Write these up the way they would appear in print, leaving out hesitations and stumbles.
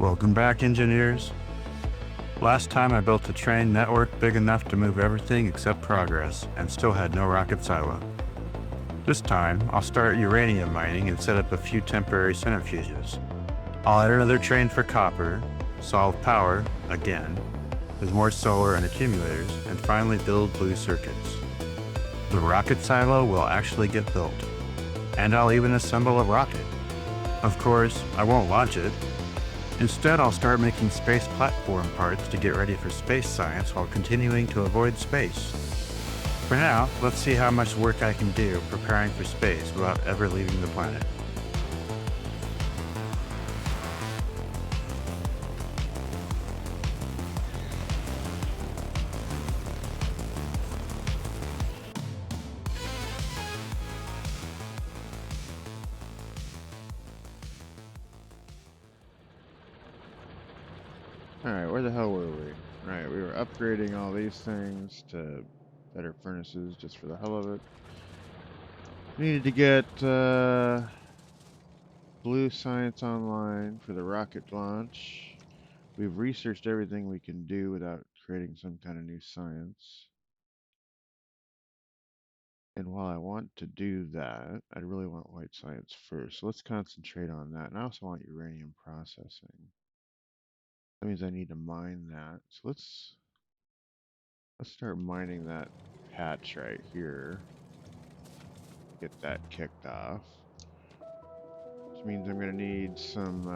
Welcome back, engineers. Last time I built a train network big enough to move everything except progress, and still had no rocket silo. This time, I'll start uranium mining and set up a few temporary centrifuges. I'll add another train for copper, solve power, again, with more solar and accumulators, and finally build blue circuits. The rocket silo will actually get built, and I'll even assemble a rocket. Of course, I won't launch it. Instead, I'll start making space platform parts to get ready for space science while continuing to avoid space. For now, let's see how much work I can do preparing for space without ever leaving the planet. Alright, where the hell were we? Right, we were upgrading all these things to better furnaces just for the hell of it. We needed to get blue science online for the rocket launch. We've researched everything we can do without creating some kind of new science. And while I want to do that, I really want white science first. So let's concentrate on that. And I also want uranium processing. That means I need to mine that. So let's start mining that patch right here. Get that kicked off. Which means I'm going to need some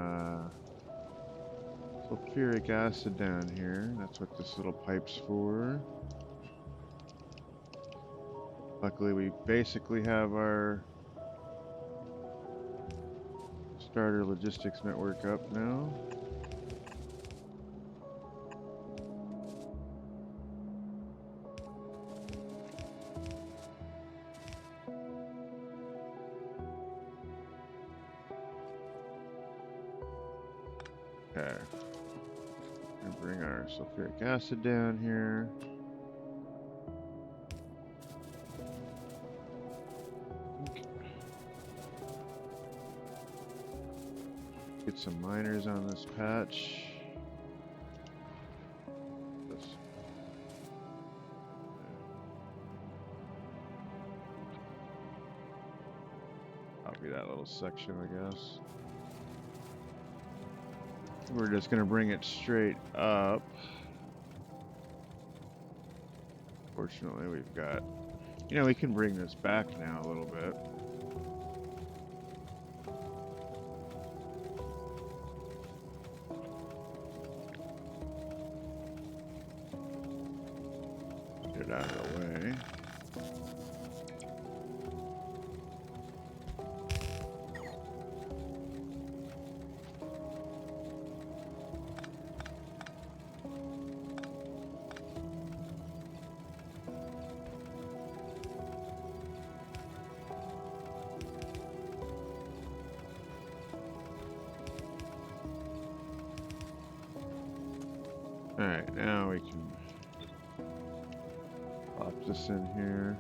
sulfuric acid down here. That's what this little pipe's for. Luckily, we basically have our starter logistics network up now. Okay. And bring our sulfuric acid down here. Okay. Get some miners on this patch. Copy that little section, I guess. We're just going to bring it straight up. Fortunately, we've got, we can bring this back now a little bit. Get it out of the way. Alright, now we can pop this in here.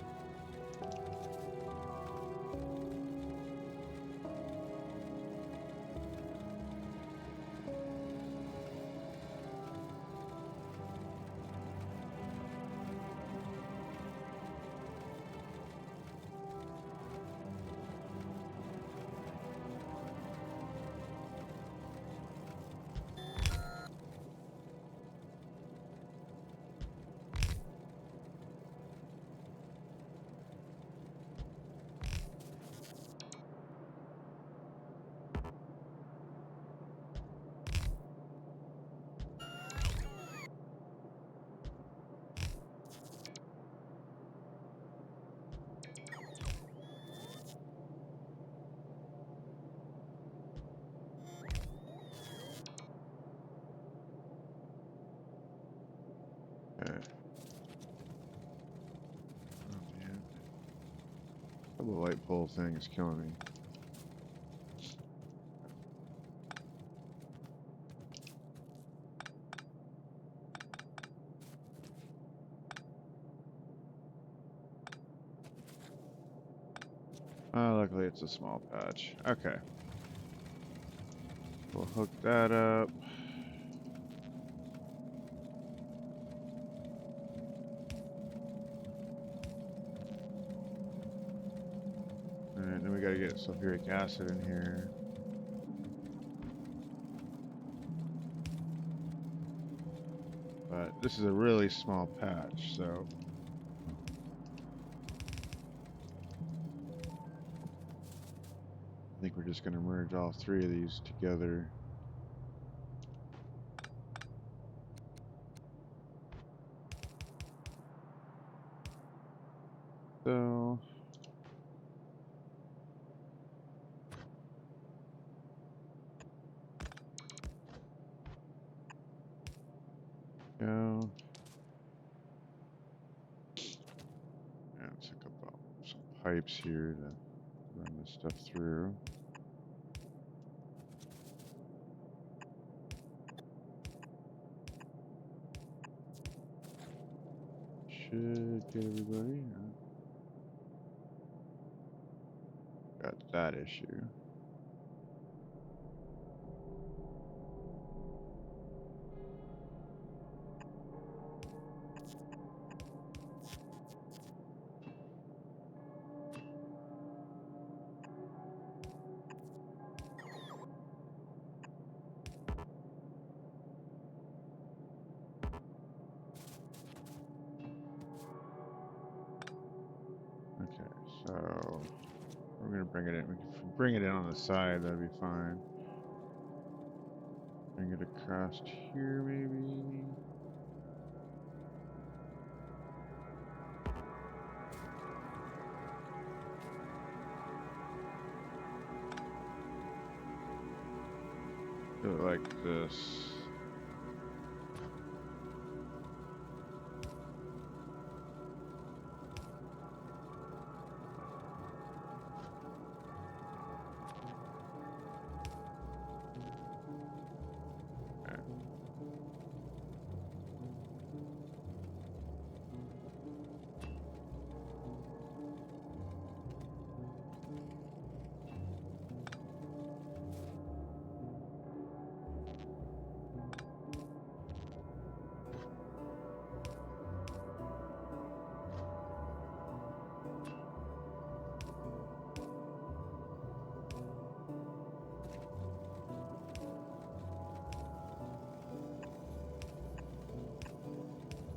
Okay. Oh man. The light pole thing is killing me. Luckily it's a small patch. Okay. We'll hook that up. and then we got to get sulfuric acid in here. But this is a really small patch, so I think we're just going to merge all three of these together. So go. And let's hook up some pipes here to run this stuff through. Should get everybody. Got that issue. Okay, so we're gonna bring it in. We can bring it in on the side. That'd be fine. Bring it across here, maybe. Do it like this. Okay.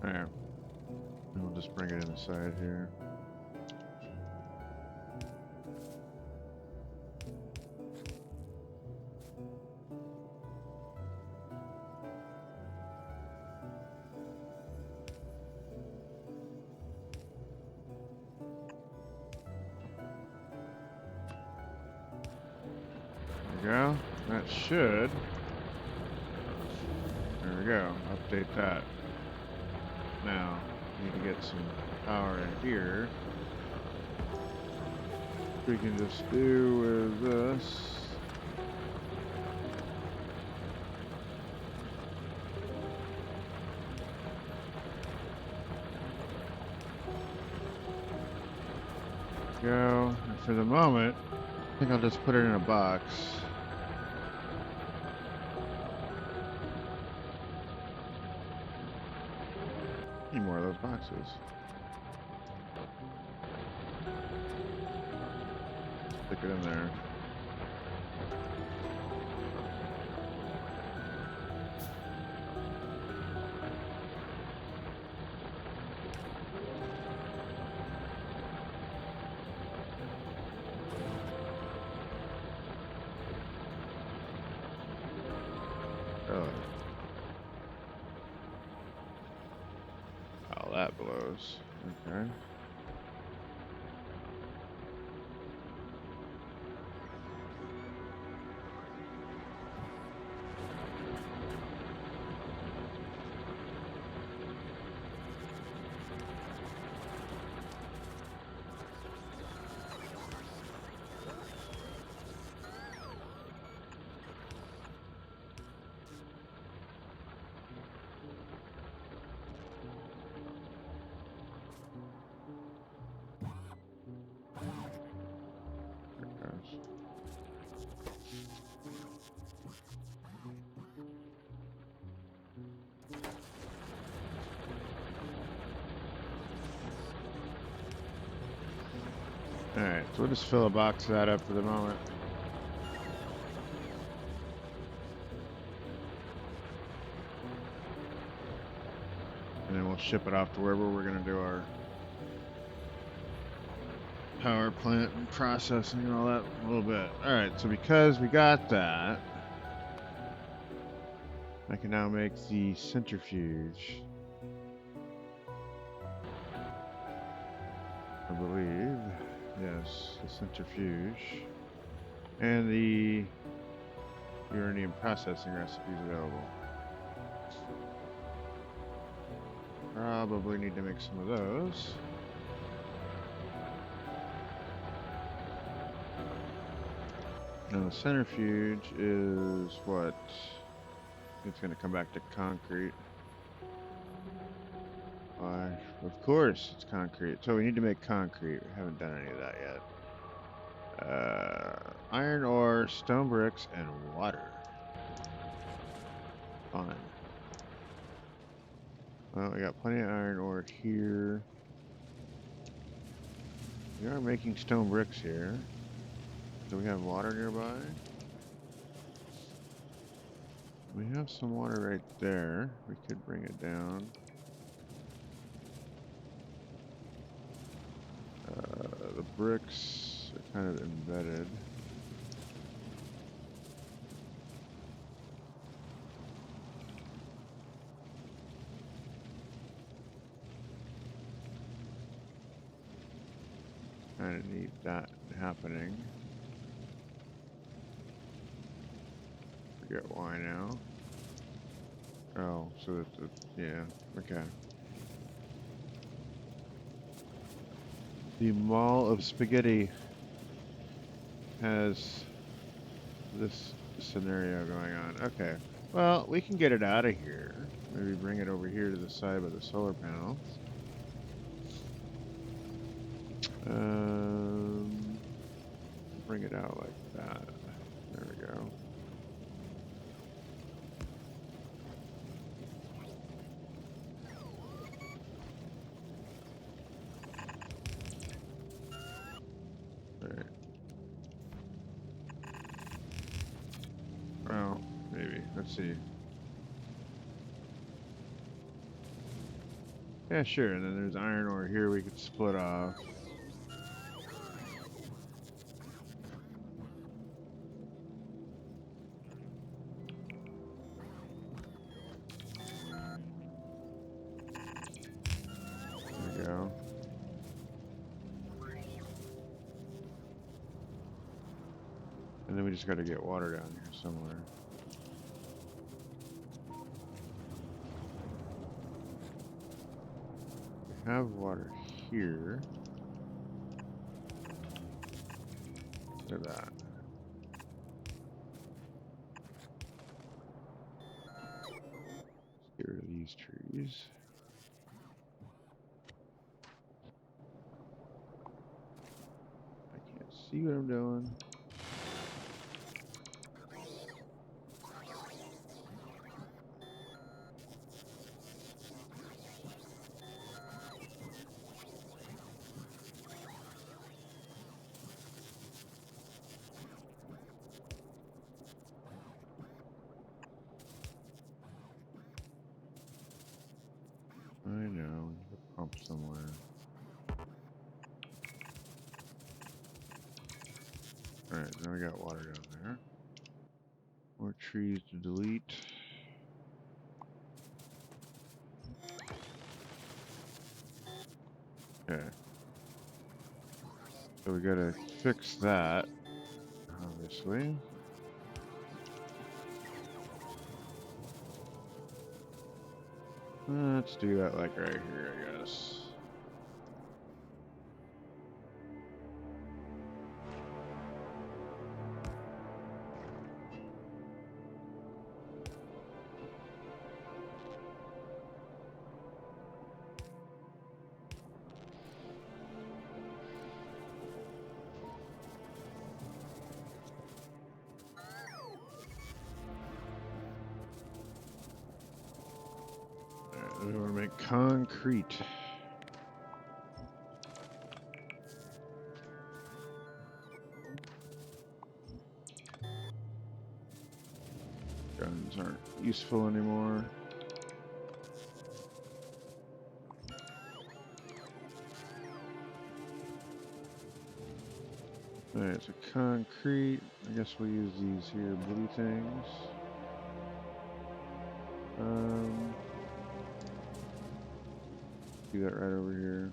Alright. And we'll just bring it in the side here. There we go. That should. There we go. Update that. Now, need to get some power in here. We can just do with this. Go. And for the moment, I think I'll just put it in a box. Need more of those boxes. Stick it in there. Oh. Oh, that blows. Okay. Alright, so we'll just fill a box of that up for the moment. And then we'll ship it off to wherever we're going to do our power plant and processing and all that a little bit. Alright, so because we got that, I can now make the centrifuge. I believe. Yes, the centrifuge. And the uranium processing recipes available. Probably need to make some of those. Now the centrifuge is what? It's going to come back to concrete. Why? Of course it's concrete. So we need to make concrete. We haven't done any of that yet. Iron ore, stone bricks, and water. Fine. Well, we got plenty of iron ore here. We are making stone bricks here. Do we have water nearby? We have some water right there. We could bring it down. The bricks are kind of embedded. Kind of need that happening. Forget why now. Oh, so that the, yeah, okay. The Mall of Spaghetti has this scenario going on. Okay, well, we can get it out of here. Maybe bring it over here to the side of the solar panels. Bring it out like that. There we go. Alright. Well, maybe. Let's see. Yeah, sure. And then there's iron ore here we could split off. There we go. And then we just got to get water down here somewhere. We have water here. Look at that. Let's get rid of these trees. I can't see what I'm doing. I know, the pump somewhere. Alright, now we got water down there. More trees to delete. Okay. So we gotta fix that, obviously. Let's do that like right here, I guess. Alright, we want to make concrete. Guns aren't useful anymore. Alright, so concrete. I guess we'll use these here blue things. Do that right over here.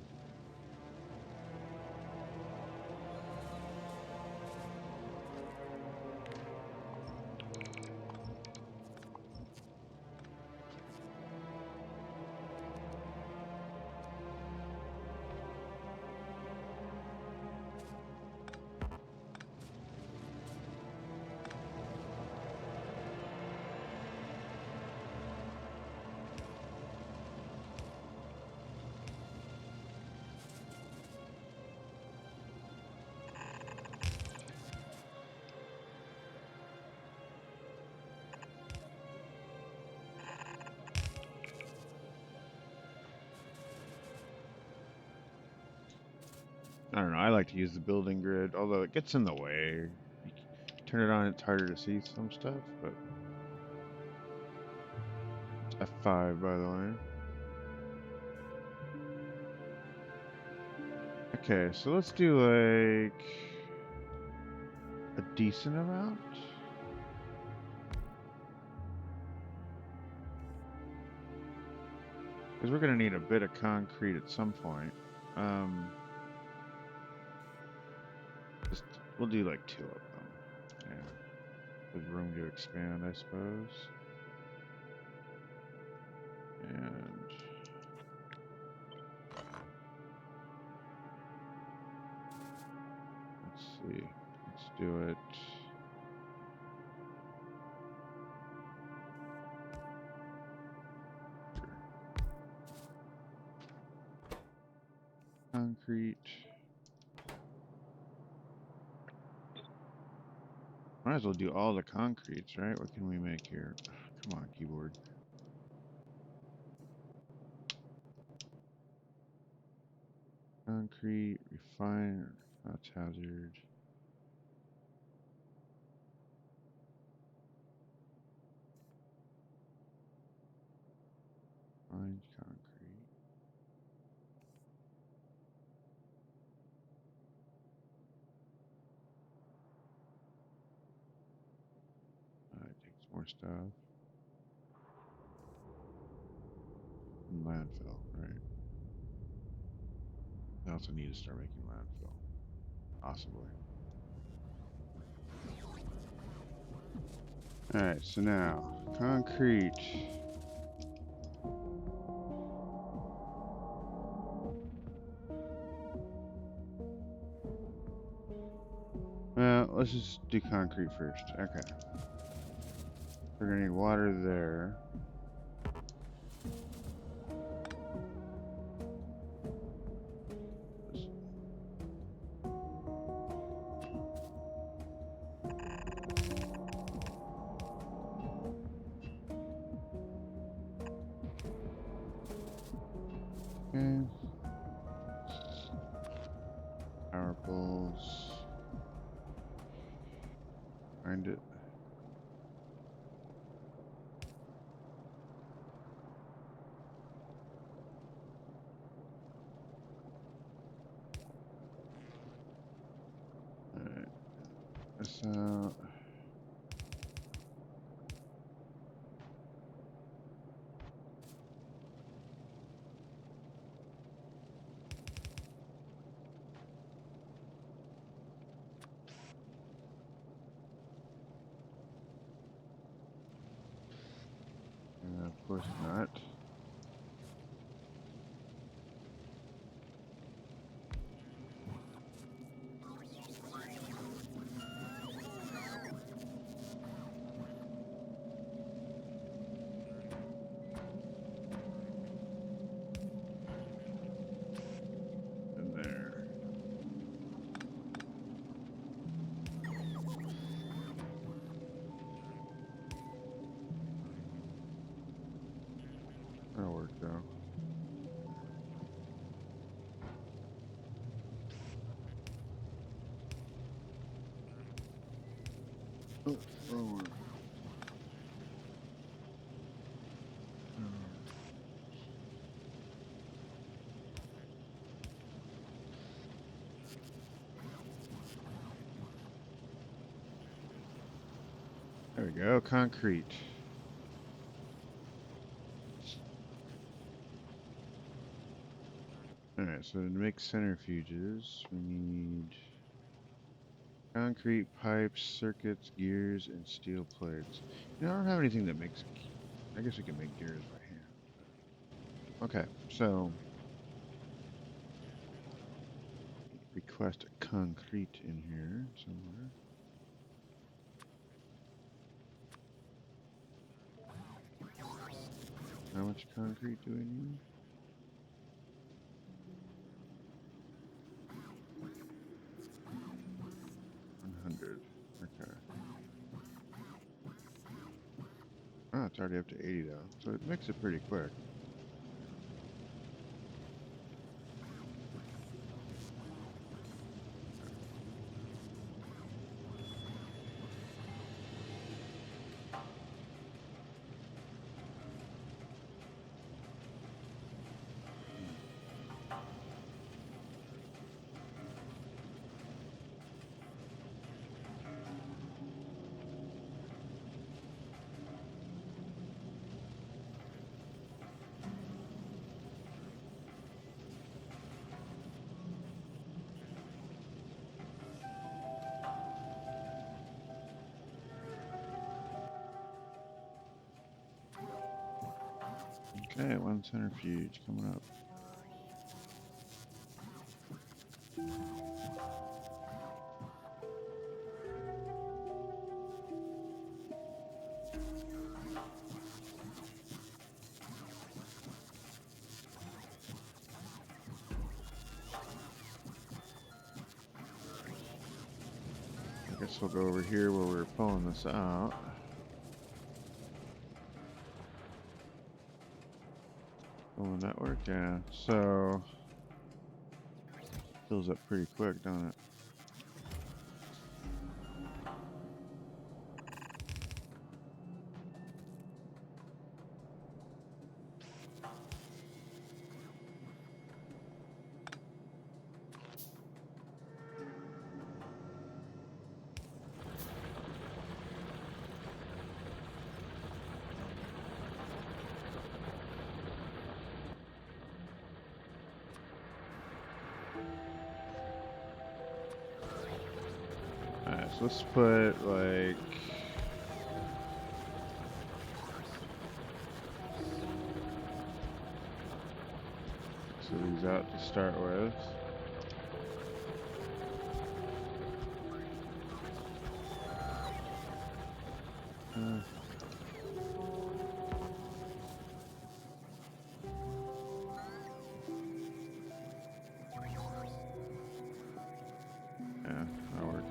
I don't know. I like to use the building grid, although it gets in the way. You turn it on, it's harder to see some stuff, but it's F5, by the way. Okay, so let's do like a decent amount. Because we're going to need a bit of concrete at some point. We'll do like 2 of them. Yeah. There's room to expand, I suppose. And let's see. Let's do it. Concrete. Might as well do all the concretes, right? What can we make here? Come on, keyboard. Concrete, refine, that's hazard. Find concrete. It takes more stuff. And landfill, right? I also need to start making landfill. Possibly. Alright, so now, concrete. Well, let's just do concrete first. Okay. We're gonna need water there. Okay. Power poles. Find it. Alright. This out. Of course not. And there. That'll work though. Oh, wrong one. we go, concrete. Alright, so to make centrifuges, we need concrete pipes, circuits, gears, and steel plates. You know, I don't have anything that makes... I guess we can make gears by hand. But... Okay, so... request a concrete in here somewhere. How much concrete do we need? 100. Okay. Oh, it's already up to 80 though, so it makes it pretty quick. Okay, one centrifuge coming up. I guess we'll go over here where we're pulling this out. Pulling network, yeah. So fills up pretty quick, don't it? Alright, so let's put like these out to start with. Yeah, that'll work.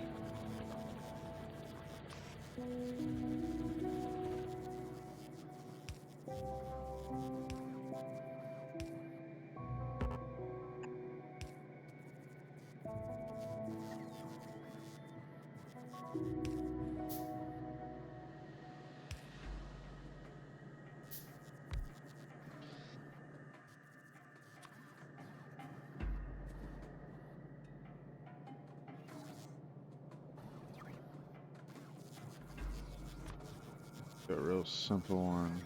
A real simple one.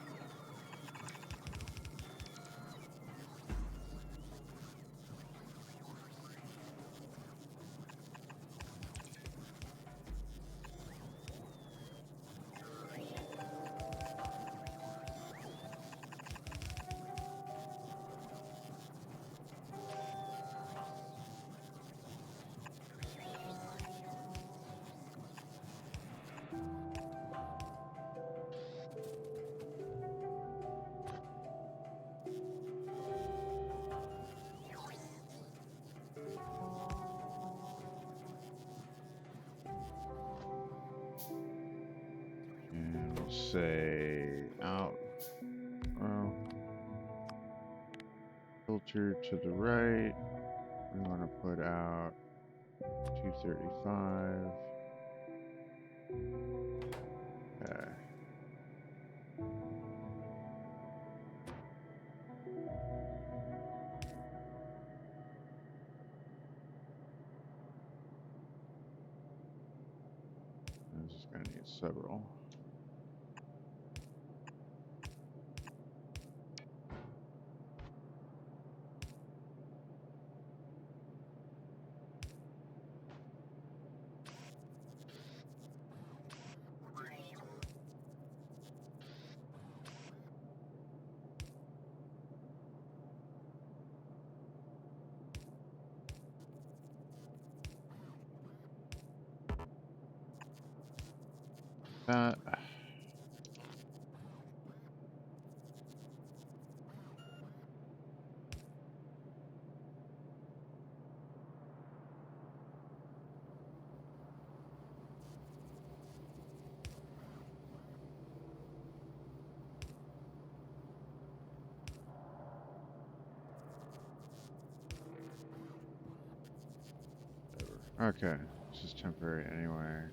And we'll say out. Well, filter to the right. We want to put out 235. Okay. I'm just gonna need several. that. Okay, this is temporary anyway.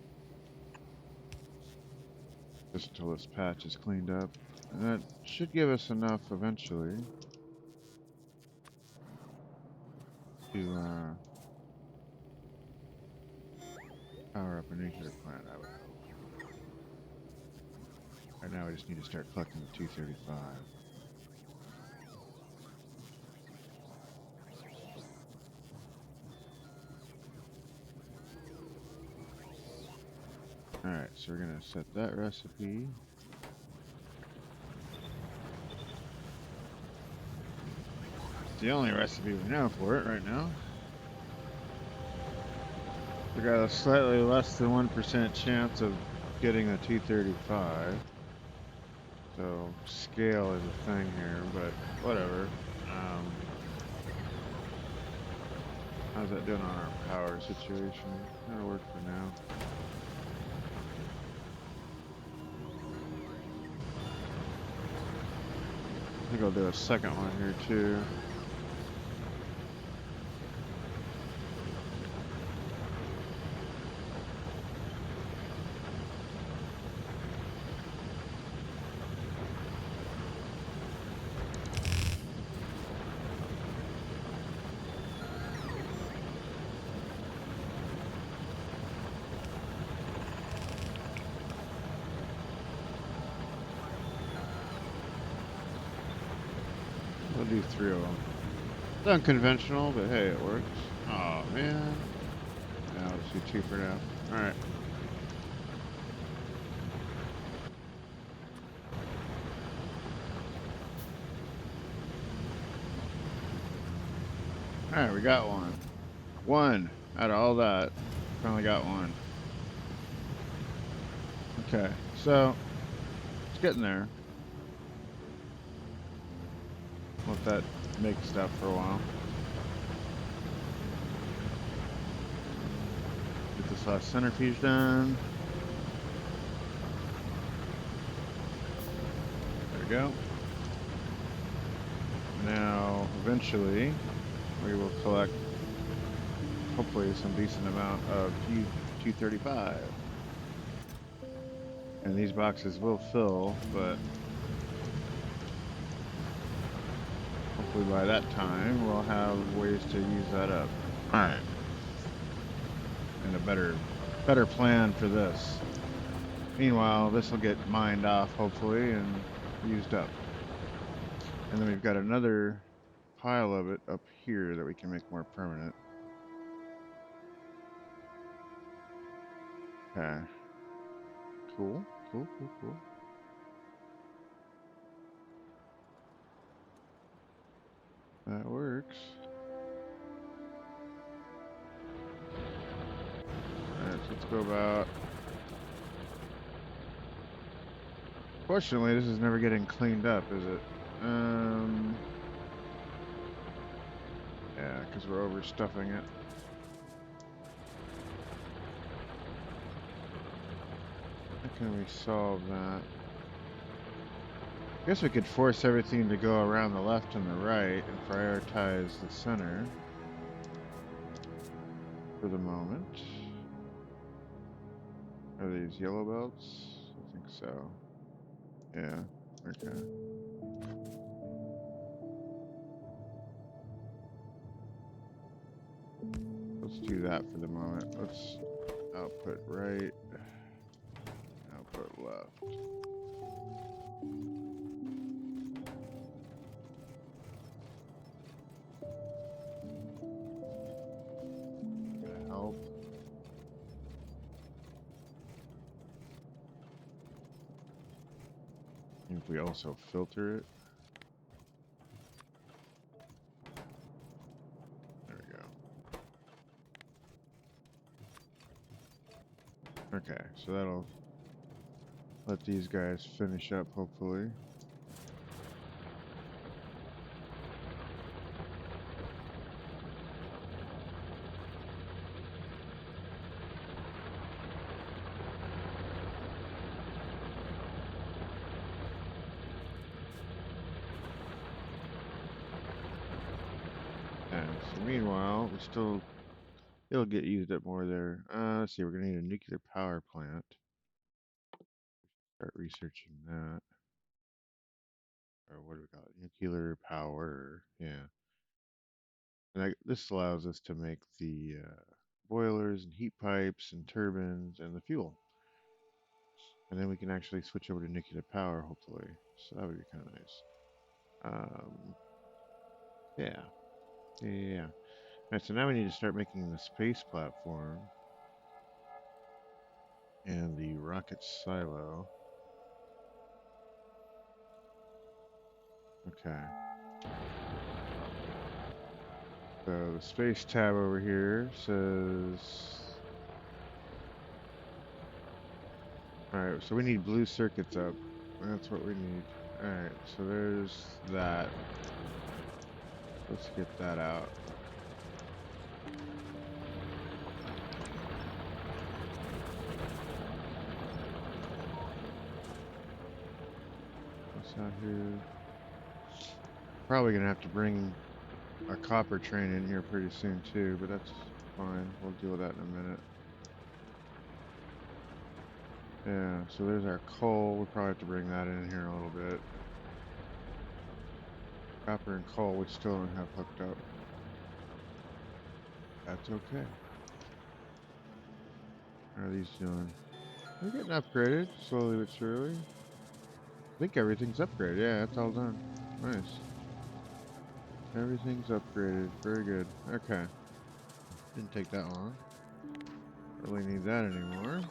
Just until this patch is cleaned up. And that should give us enough eventually to power up a nuclear plant, I would hope. Right now we just need to start collecting the 235. Alright, so we're going to set that recipe. It's the only recipe we know for it right now. We got a slightly less than 1% chance of getting a 235. So scale is a thing here, but whatever. How's that doing on our power situation? That'll work for now. I think I'll do a second one here too. We'll do 3 of them. It's unconventional, but hey, it works. Oh man. Now let's do 2 for now. Alright. Alright, we got one. One out of all that. Finally got one. Okay, so it's getting there. Let that make stuff for a while. Get this last centrifuge done. There we go. Now, eventually, we will collect, hopefully, some decent amount of 235. And these boxes will fill, but hopefully by that time, we'll have ways to use that up. Alright. And a better plan for this. Meanwhile, this will get mined off, hopefully, and used up. And then we've got another pile of it up here that we can make more permanent. Okay. Cool. That works. Alright, so let's go about... Fortunately, this is never getting cleaned up, is it? Yeah, because we're overstuffing it. How can we solve that? I guess we could force everything to go around the left and the right and prioritize the center for the moment. Are these yellow belts? I think so. Yeah, okay. Let's do that for the moment. Let's output right, output left. Gonna help. And if we also filter it. There we go. Okay, so that'll let these guys finish up, hopefully. Yeah, so meanwhile, it'll get used up more there. Let's see, we're gonna need a nuclear power plant. Start researching that. Or what do we call it? Nuclear power. Yeah. And this allows us to make the boilers and heat pipes and turbines and the fuel. And then we can actually switch over to nuclear power, hopefully. So that would be kind of nice. Yeah. Yeah. All right, so now we need to start making the space platform and the rocket silo. Okay. So the space tab over here says... Alright, so we need blue circuits up. That's what we need. Alright, so there's that. Let's get that out. What's out here? Probably gonna have to bring a copper train in here pretty soon too, but that's fine. We'll deal with that in a minute. Yeah, so there's our coal. We'll probably have to bring that in here in a little bit. Copper and coal we still don't have hooked up. That's okay. How are these doing? They're getting upgraded, slowly but surely. I think everything's upgraded. Yeah, that's all done. Nice. Everything's upgraded. Very good. Okay. Didn't take that long. Really need that anymore.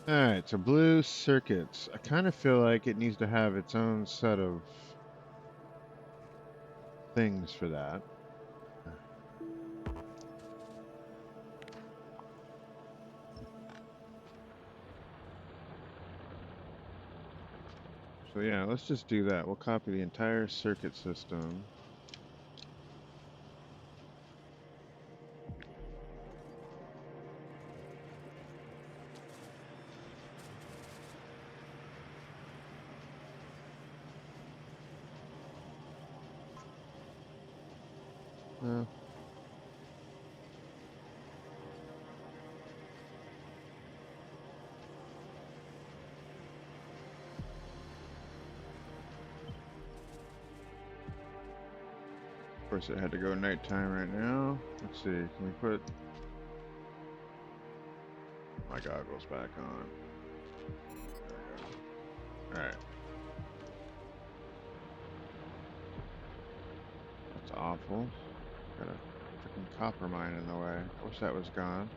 Alright, so blue circuits. I kind of feel like it needs to have its own set of things for that. So yeah, let's just do that. We'll copy the entire circuit system. Uh, of course, it had to go nighttime right now. Let's see. Can we put my goggles back on? There we go. Alright. That's awful. Got a freaking copper mine in the way. I wish that was gone.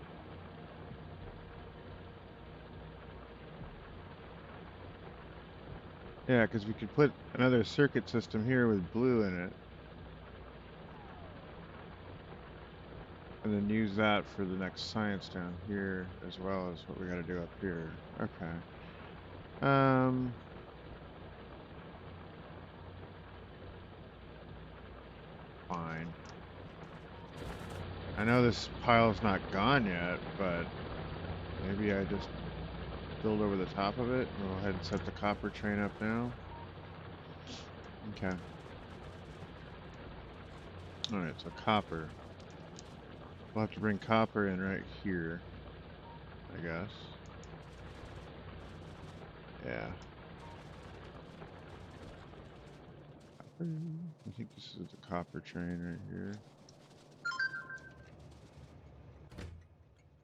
Yeah, because we could put another circuit system here with blue in it. And then use that for the next science down here as well as what we got to do up here. Okay. Fine. I know this pile's not gone yet, but maybe I just build over the top of it. We'll go ahead and set the copper train up now. Okay. Alright, so copper. We'll have to bring copper in right here, I guess. Yeah. I think this is the copper train right here.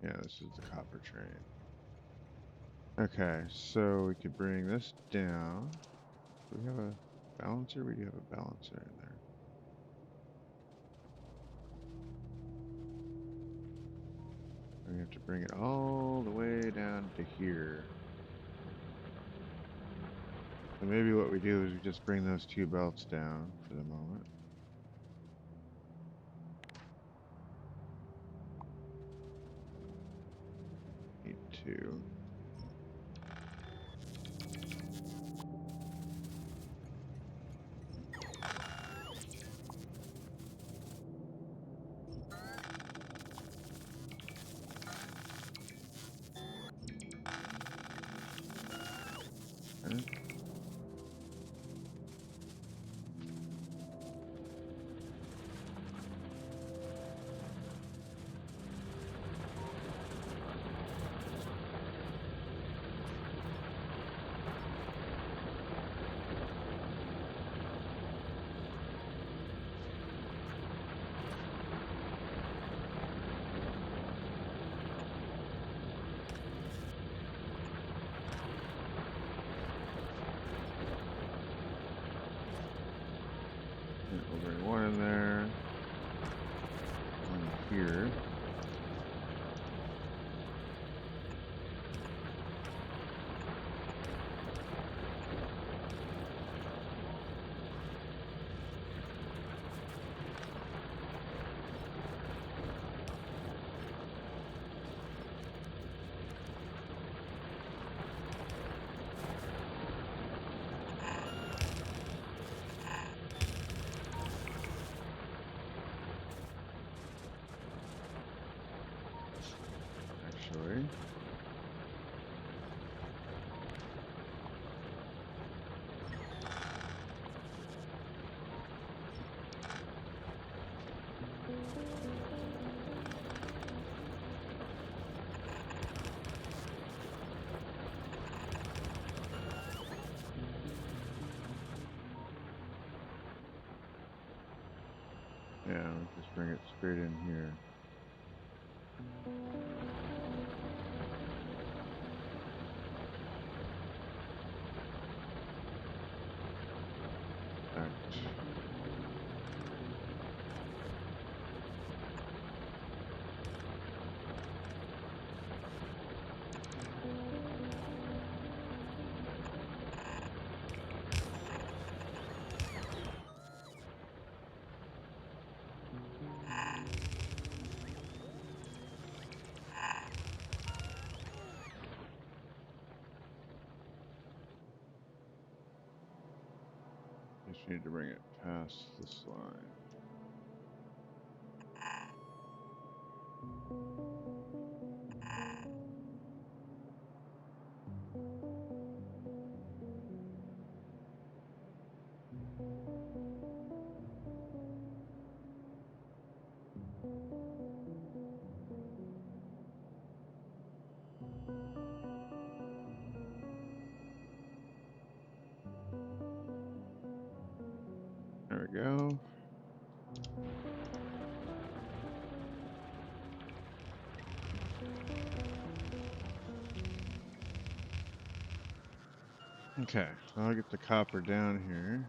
Yeah, this is the copper train. Okay, so we could bring this down. Do we have a balancer? We do have a balancer in there. We have to bring it all the way down to here. So maybe what we do is we just bring those two belts down for the moment. 2. Okay. Yeah, we'll bring one in there. One here. Actually. Yeah, let's just bring it straight in here. Just need to bring it past this line. There we go. Okay, so I'll get the copper down here.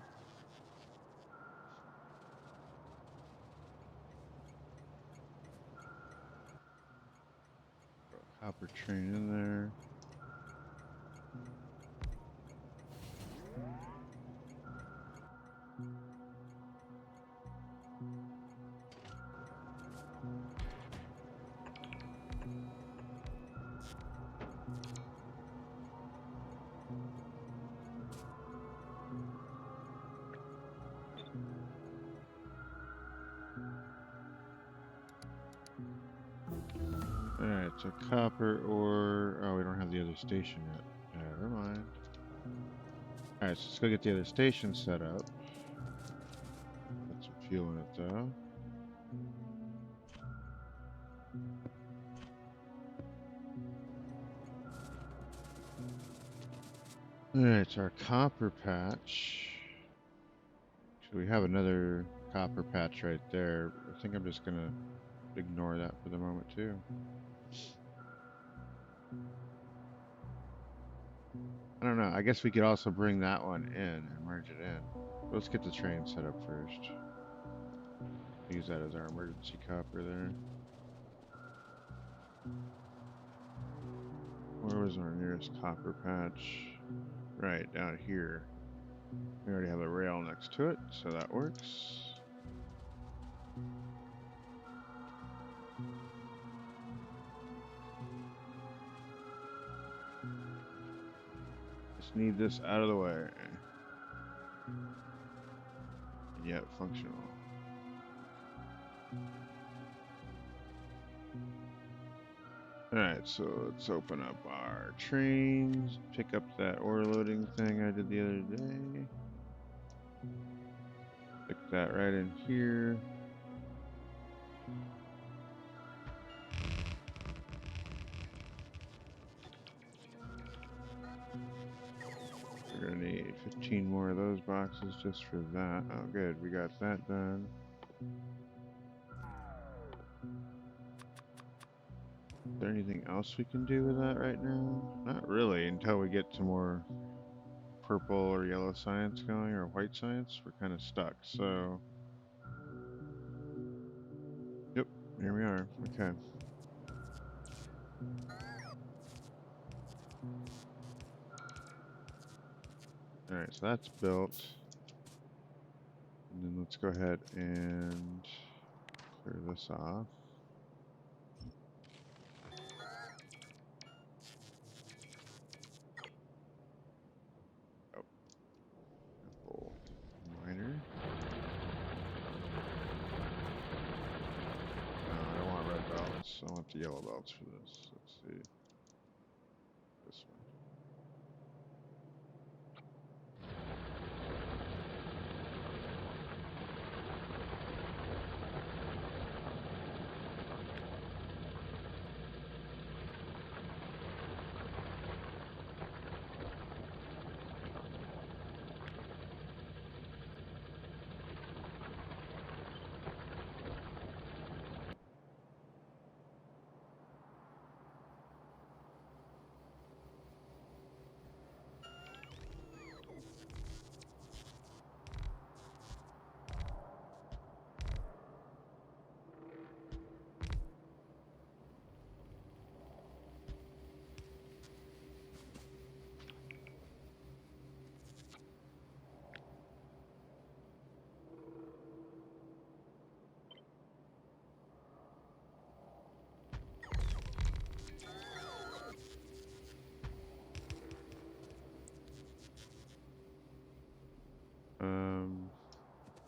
Throw a copper train in there. Alright, so copper ore. Oh, we don't have the other station yet. Never mind. Alright, so let's go get the other station set up. Put some fuel in it though. Alright, so our copper patch. So we have another copper patch right there. I think I'm just gonna ignore that for the moment too. I don't know. I guess we could also bring that one in and merge it in. Let's get the train set up first. Use that as our emergency copper there. Where was our nearest copper patch? Right, down here. We already have a rail next to it, so that works. Just need this out of the way. And yet functional. Alright, so let's open up our trains, pick up that ore loading thing I did the other day. Stick that right in here. We're gonna need 15 more of those boxes just for that. Oh good, we got that done. Is there anything else we can do with that right now? Not really, until we get to more purple or yellow science going, or white science. We're kind of stuck, so... Yep, here we are. Okay. Alright, so that's built. And then let's go ahead and clear this off. Oh, apple miner. No, I don't want red belts. I want the yellow belts for this. Let's see. This one.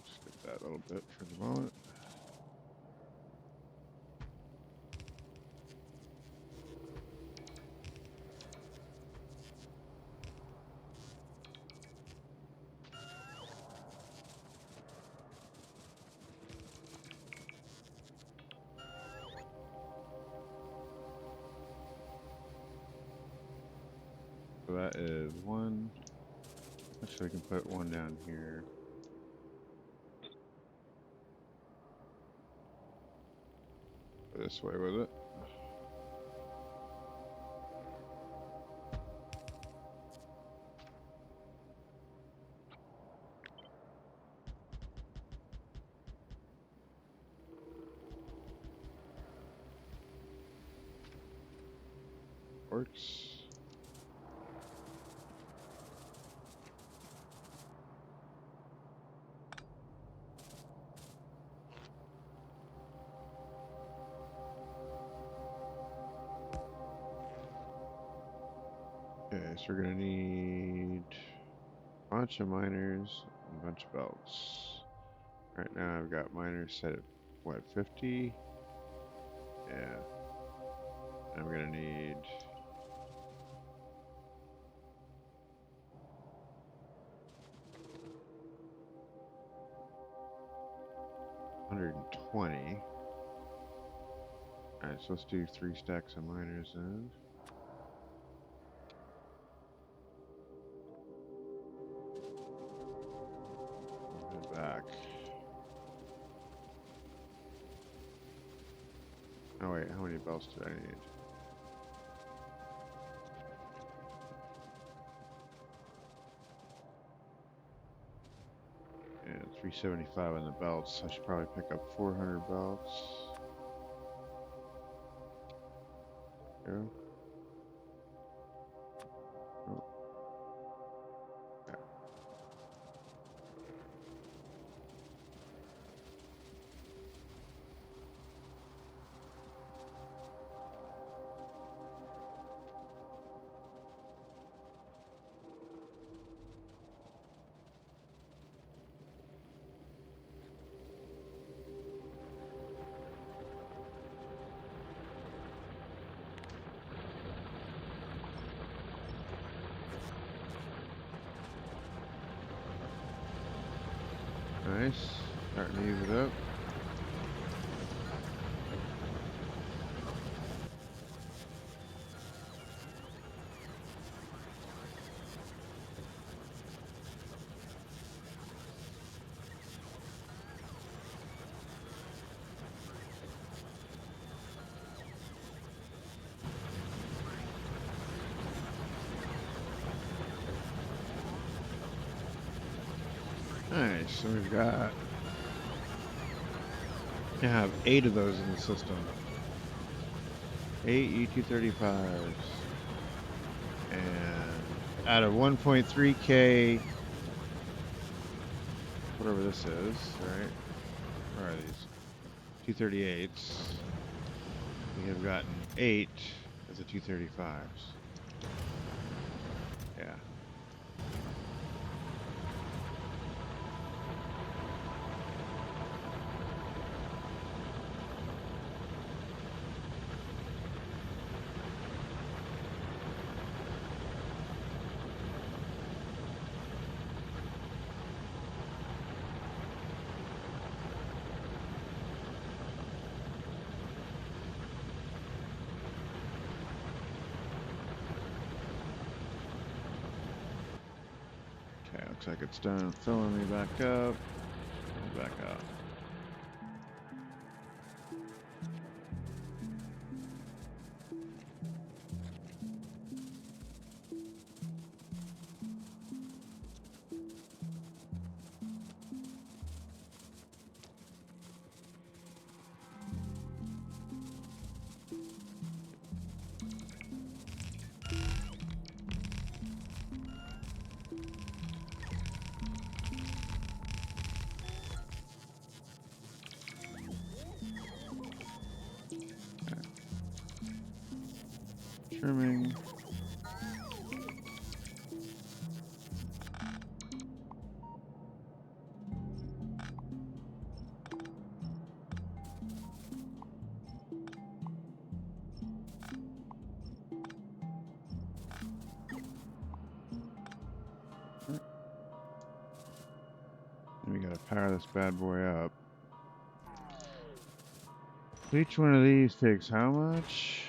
Skip that a little bit for the moment. So that is one. Actually, I can put one down here. Go this way with it. Works. Okay, so we're gonna need a bunch of miners and a bunch of belts. Right now I've got miners set at, what, 50? Yeah. I'm gonna need... $120. Alright, so let's do 3 stacks of miners then. Head back. Oh wait, how many belts did I need? And 375 on the belts. I should probably pick up 400 belts. Go. Oh. Yeah. Nice. Starting to use it up. Nice. So we've got to have 8 of those in the system. 8 U-235s. And out of 1.3K, whatever this is, right? Where are these? 238s. We have gotten 8 as the 235s. Yeah. Okay, looks like it's done filling me back up. Back up. Trimming. And we gotta power this bad boy up. Each one of these takes how much?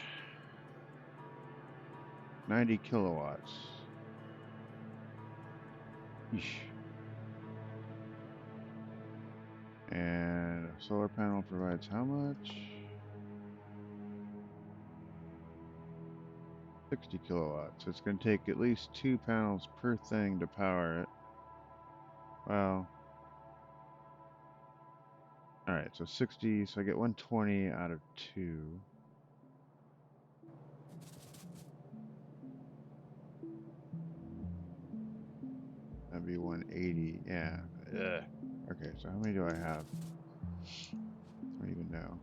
90 kilowatts. Eesh. And a solar panel provides how much? 60 kilowatts. So it's going to take at least 2 panels per thing to power it. Well, alright, so 60, so I get 120 out of 2. That'd be 180, yeah. Ugh. Okay, so how many do I have? I don't even know.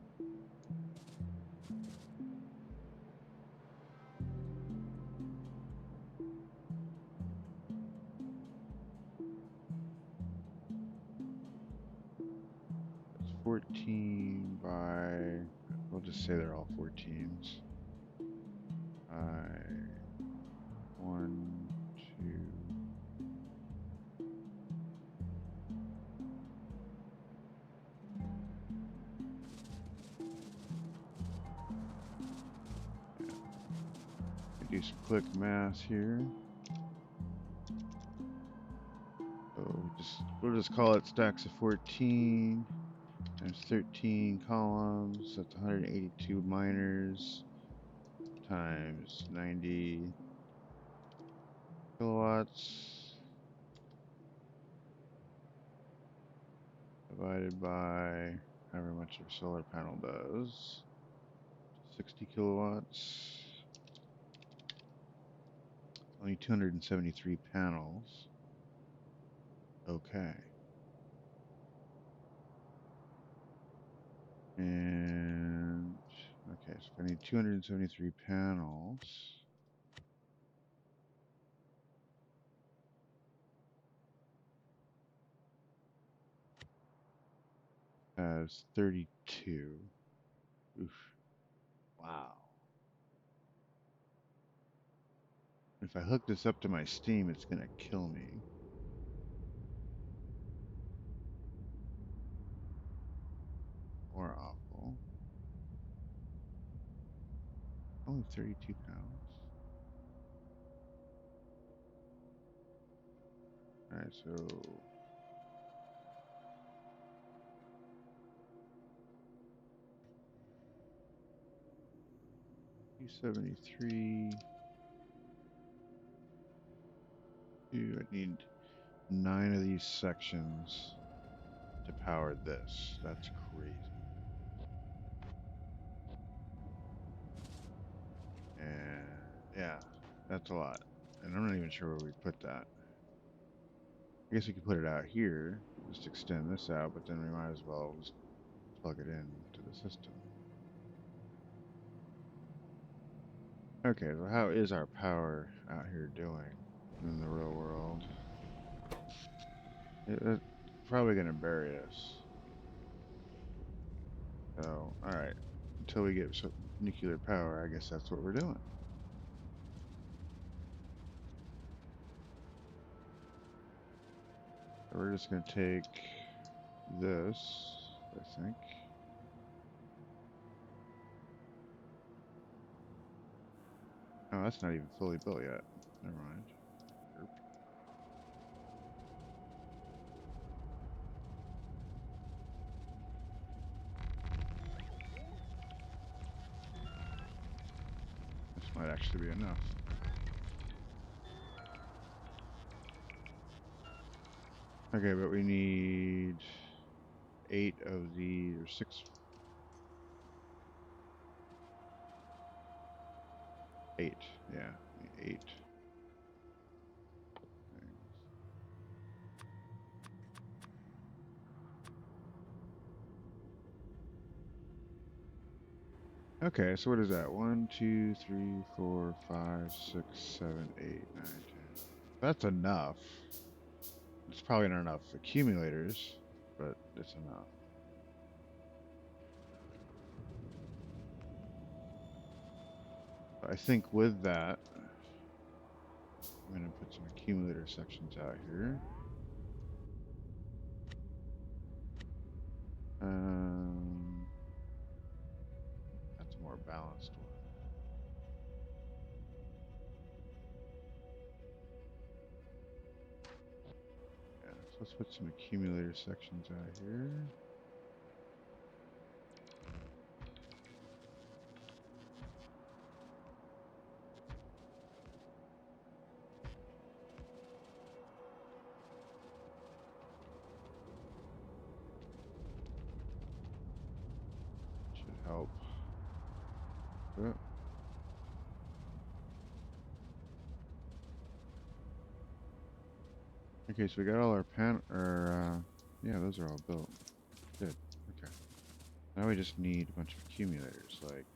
It's 14 by, we'll just say they're all 14s. 1, 2. Do some quick math here. So we'll just call it stacks of 14 times 13 columns. That's 182 miners times 90 kilowatts divided by however much your solar panel does. 60 kilowatts. Only 273 panels. Okay. And okay, so if I need 273 panels, has 32. Oof. Wow. If I hook this up to my Steam, it's gonna kill me. Only 32 pounds. All right, so 273. I need 9 of these sections to power this. That's crazy. And yeah, that's a lot. And I'm not even sure where we put that. I guess we could put it out here, just extend this out, but then we might as well just plug it in to the system. Okay, so how is our power out here doing in the real world? It's probably going to bury us. So, alright. Until we get some nuclear power, I guess that's what we're doing. So we're just going to take this, I think. Oh, that's not even fully built yet. Never mind. Derp. This might actually be enough. Okay, but we need 8 of these, or 6. 8, yeah, 8 things. Okay, so what is that? 1, 2, 3, 4, 5, 6, 7, 8, 9, 10. That's enough. It's probably not enough accumulators, but it's enough. I think with that, I'm going to put some accumulator sections out here. That's a more balanced one. Yeah, so let's put some accumulator sections out here. Should help. Oh. Okay, so we got all our yeah, those are all built. Good. Okay. Now we just need a bunch of accumulators, like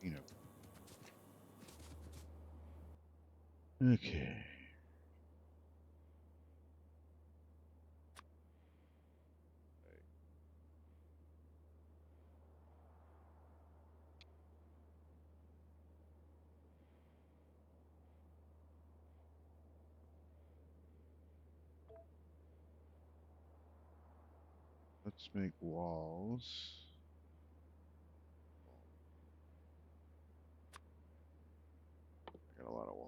417 of them. Okay. Let's make walls. I got a lot of walls.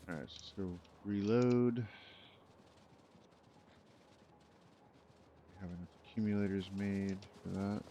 All right, so let's go reload. We have enough accumulators made for that.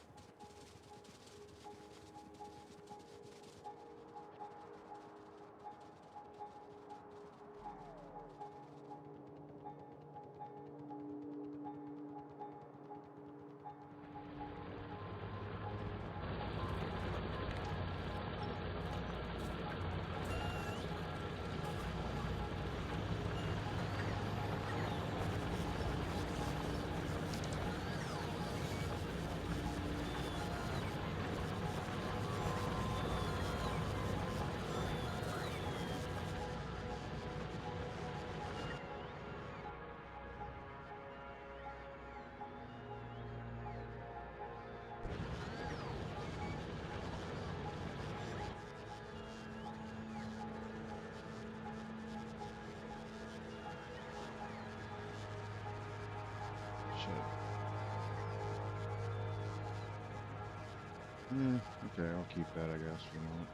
Okay, I'll keep that, I guess, for now.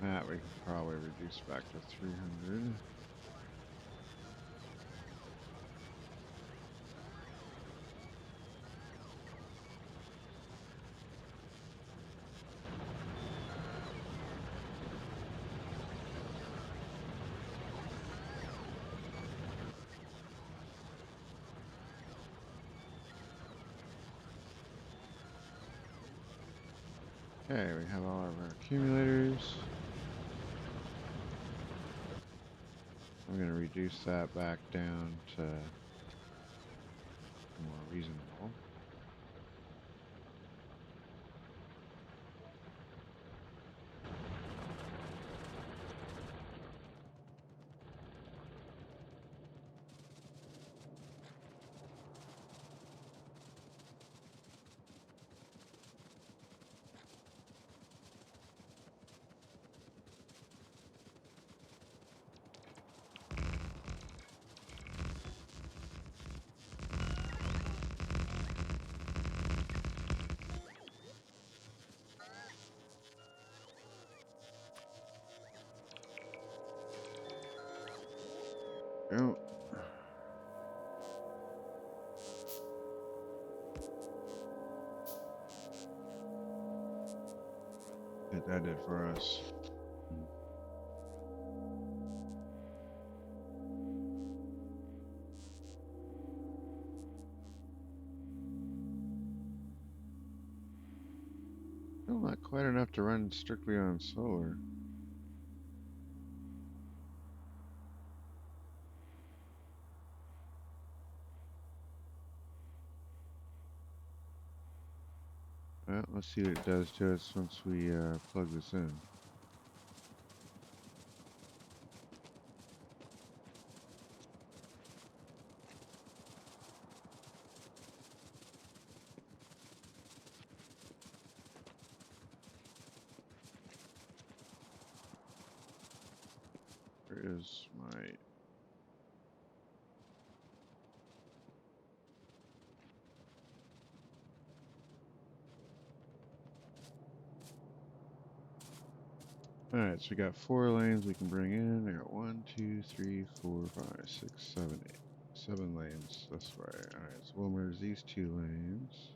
That we can probably reduce back to 300. Okay, we have all of our accumulators. I'm going to reduce that back down to more reasonable. Oh, that did for us. Still not quite enough to run strictly on solar. Well, let's see what it does to us once we plug this in. Where is my... Alright, so we got 4 lanes we can bring in. I got 1, 2, 3, 4, 5, 6, 7, 8. 7 lanes this way. Alright, so we'll merge these 2 lanes.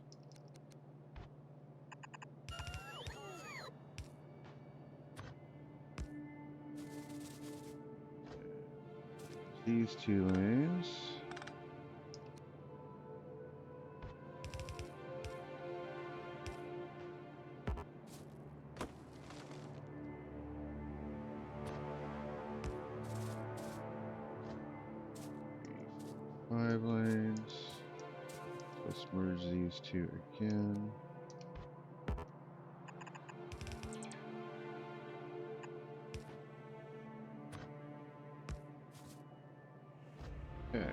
These 2 lanes. Five lanes. Let's merge these 2 again. Okay.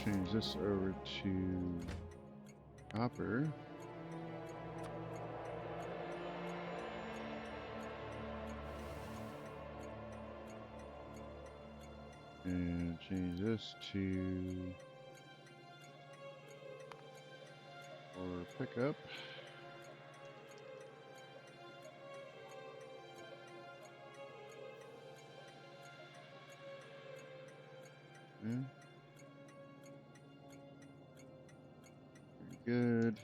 Change this over to copper. And change this to or pickup. Yeah. Good.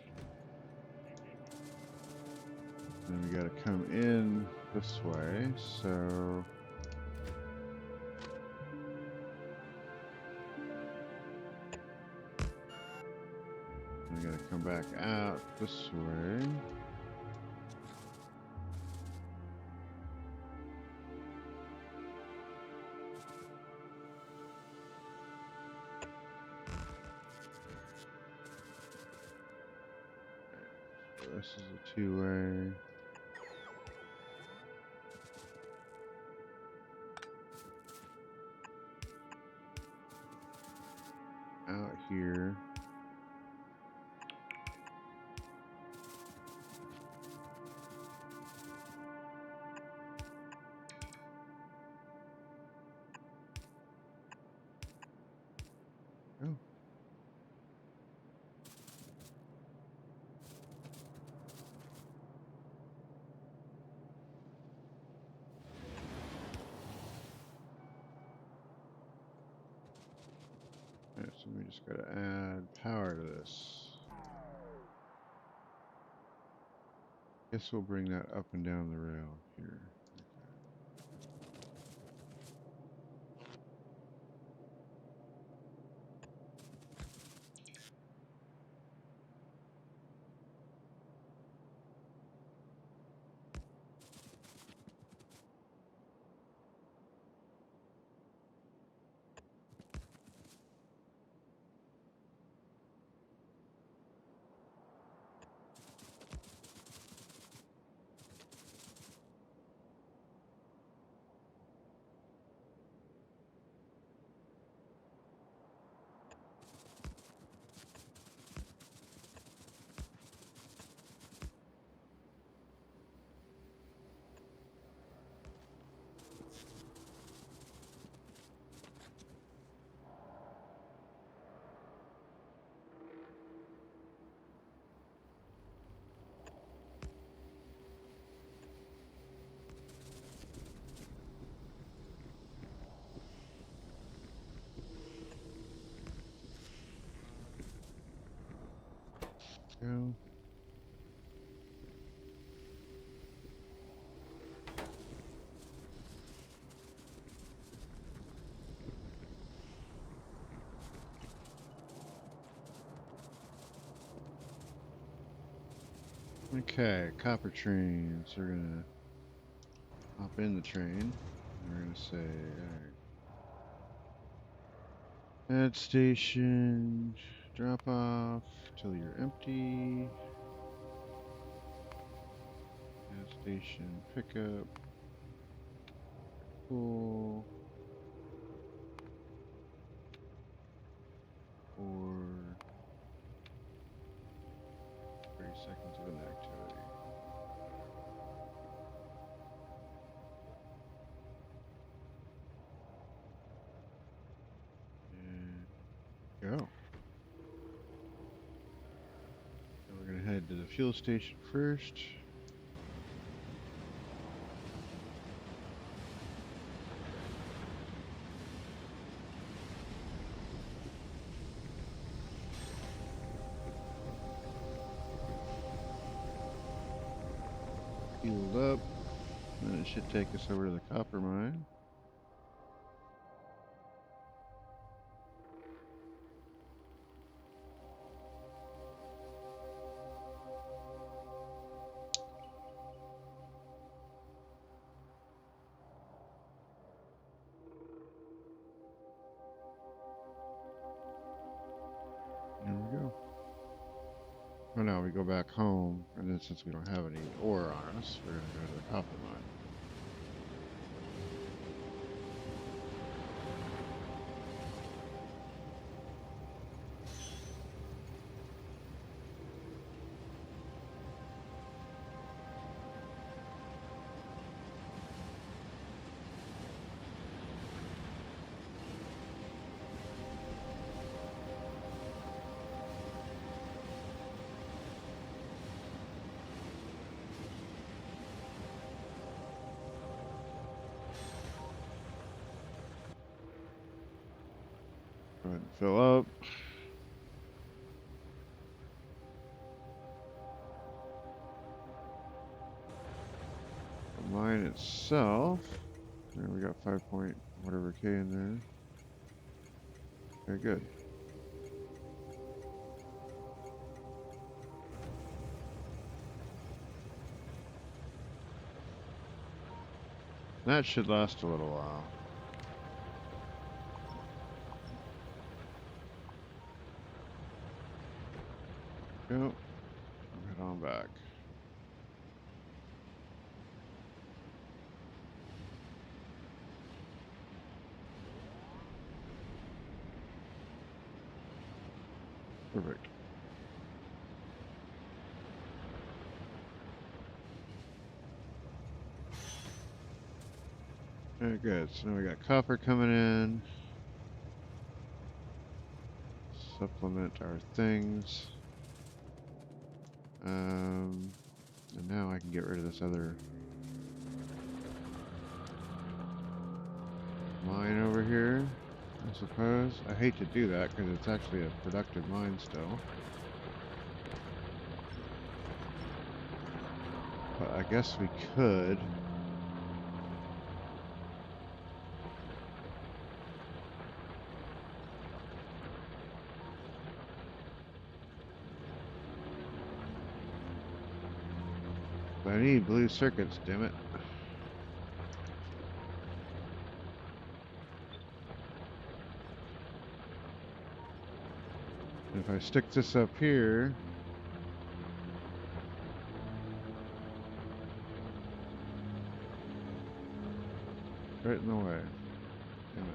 Then we gotta come in this way, so Come back out this way. So this is a two-way. Out here. Oh. Alright, so we just gotta add power to this. Guess we'll bring that up and down the rail here. Go. Okay, copper train. So we're gonna hop in the train. And we're gonna say, alright. Add station, drop off till you're empty. Add station, pickup. Cool. Or 30 seconds of inactivity. And go. And we're gonna head to the fuel station first. Fueled up. And it should take us over to the copper mine. There we go. Oh no, we go back home, and then since we don't have any ore on us, we're gonna go to the copper mine. Go ahead and fill up. The mine itself. There we got 5 point whatever K in there. Very good. That should last a little while. Go. Head on back. Perfect. Very good. So now we got copper coming in. Supplement our things. And now I can get rid of this other mine over here, I suppose. I hate to do that because it's actually a productive mine still. But I guess we could. But I need blue circuits, damn it. And if I stick this up here, right in the way. Damn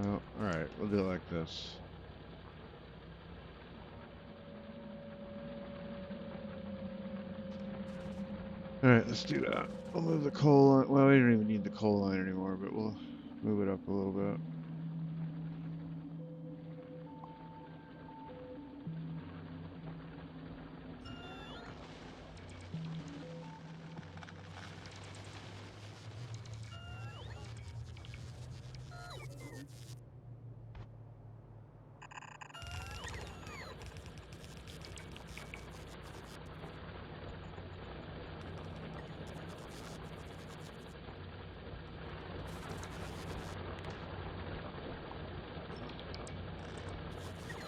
it. Well, alright, we'll do it like this. Alright, let's do that. We'll move the coal line. Well, we don't even need the coal line anymore, but we'll move it up a little bit.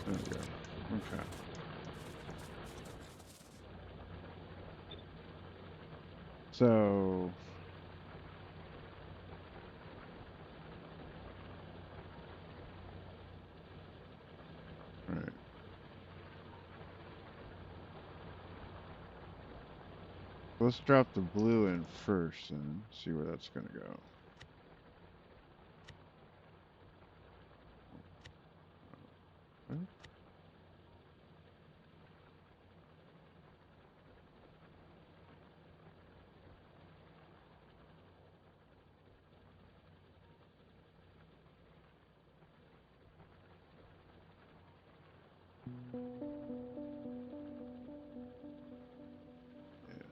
There we go. Okay. So alright. Let's drop the blue in first and see where that's gonna go. What? Yeah.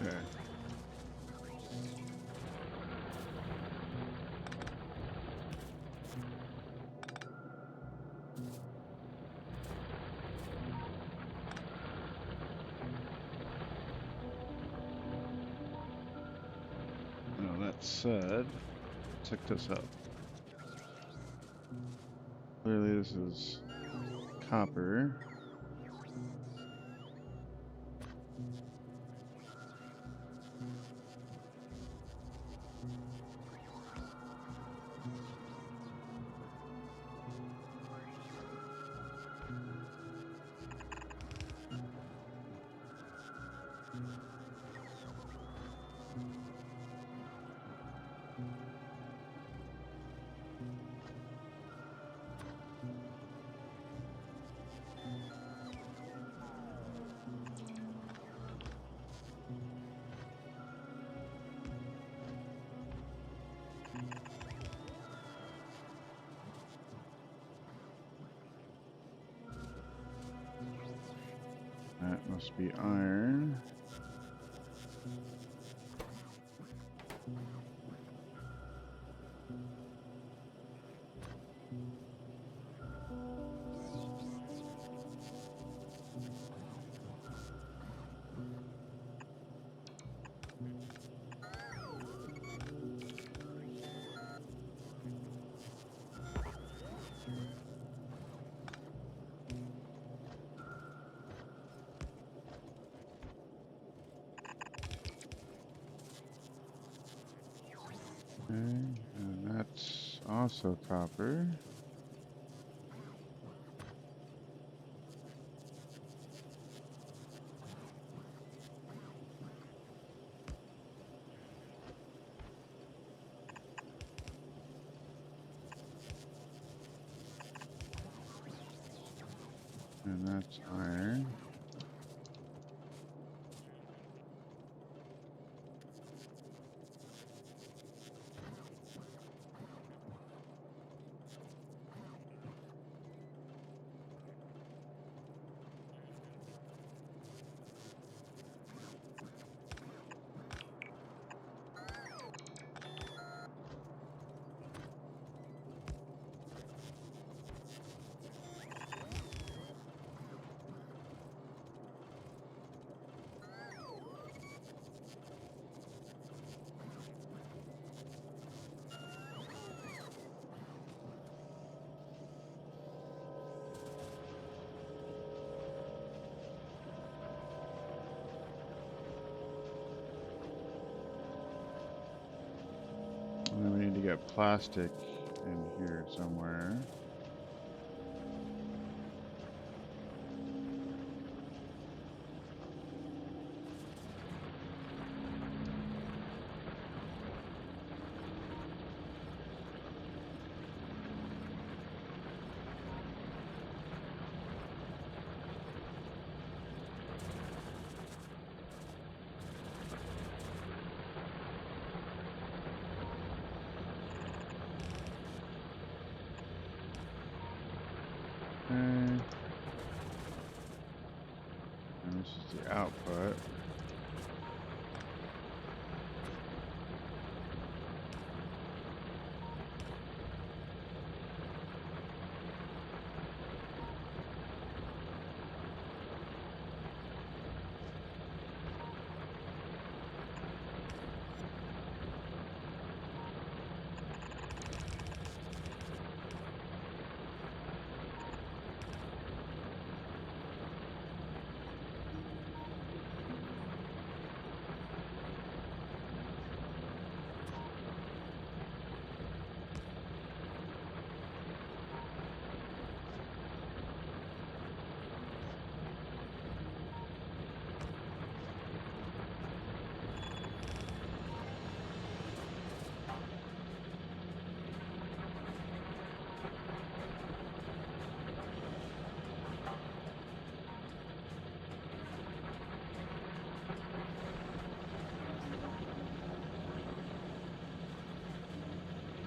Okay. Now that said, let's hook this up. Clearly this is copper. That must be iron. Okay, and that's also copper. And that's iron. And then we need to get plastic in here somewhere. Okay. And this is the output.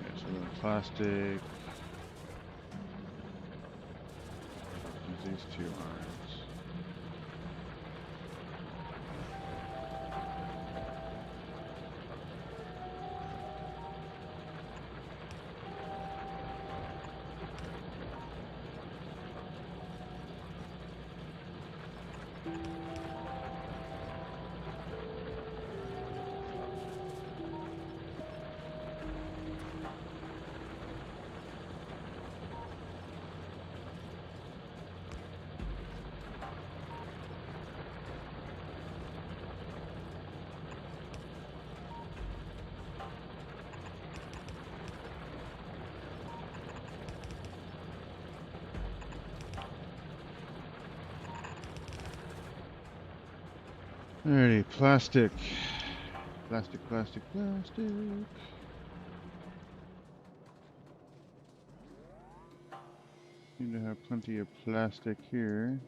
Okay, so then plastic. Use these two irons. Alrighty, plastic. Plastic, plastic, plastic. Seem to have plenty of plastic here.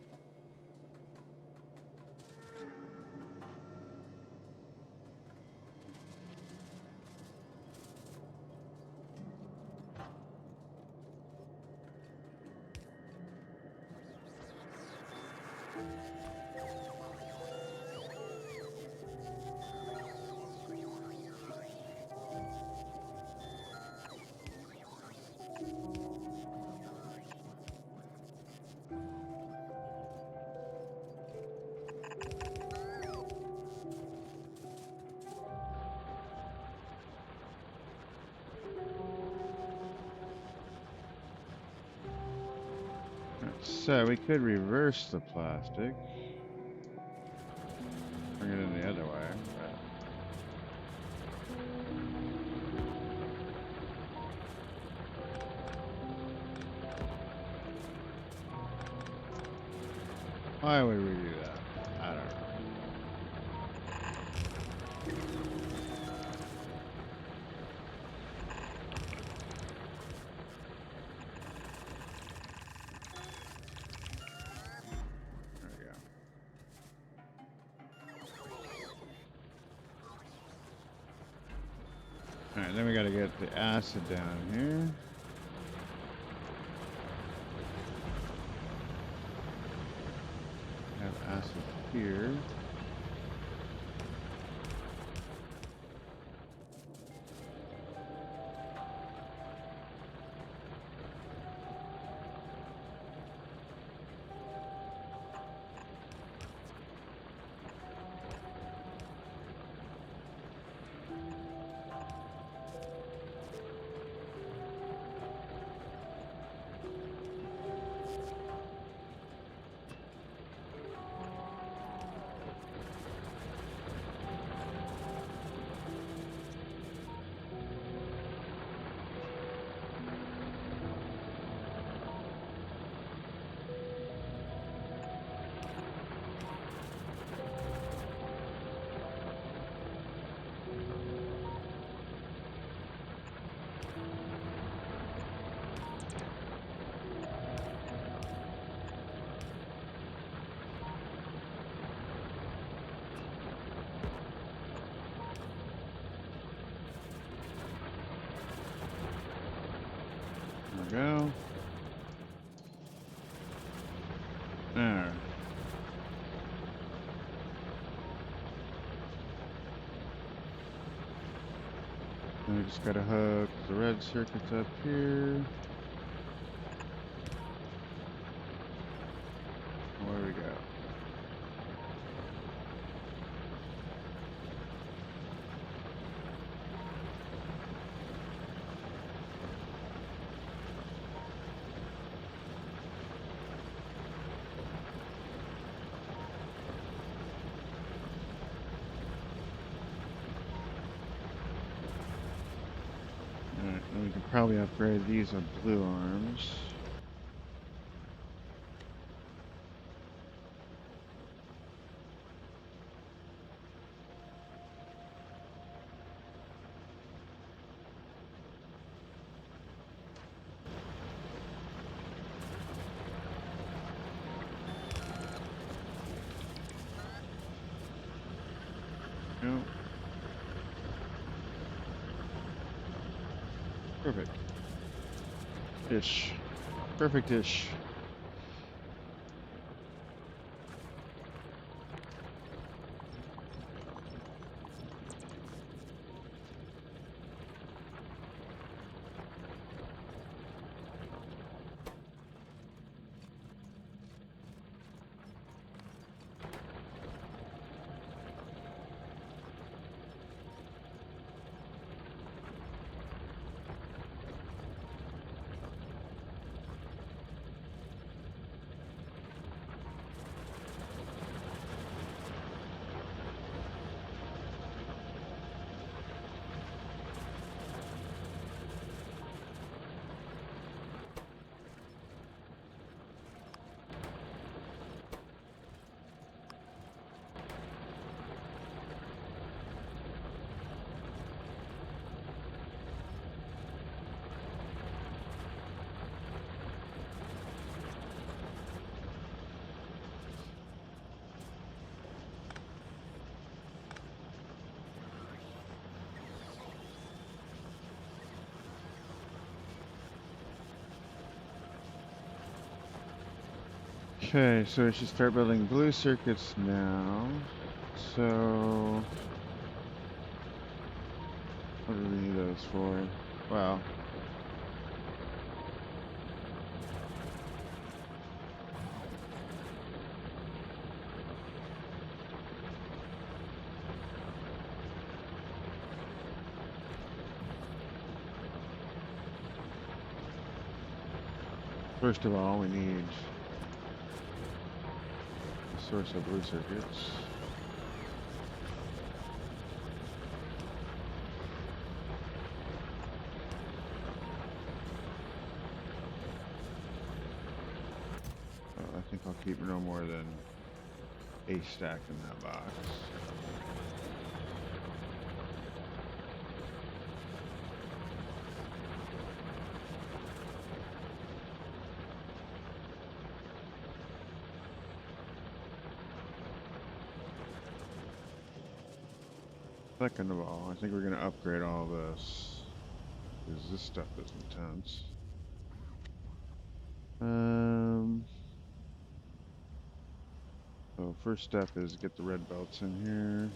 So we could reverse the plastic. Bring it in the other way. Why would we do that? I don't know. There we go. Alright, then we gotta get the acid down here. Have acid here. There we go. There. And we just gotta hook the red circuits up here. Where we go? Alright, then we can probably upgrade these on blue arms. No. Perfect. Ish. Perfect-ish. Okay, so we should start building blue circuits now. So, what do we need those for? Well, first of all, we need the source of blue circuits. I think I'll keep no more than a stack in that box. Second of all, I think we're going to upgrade all this, because this stuff is intense. So first step is get the red belts in here.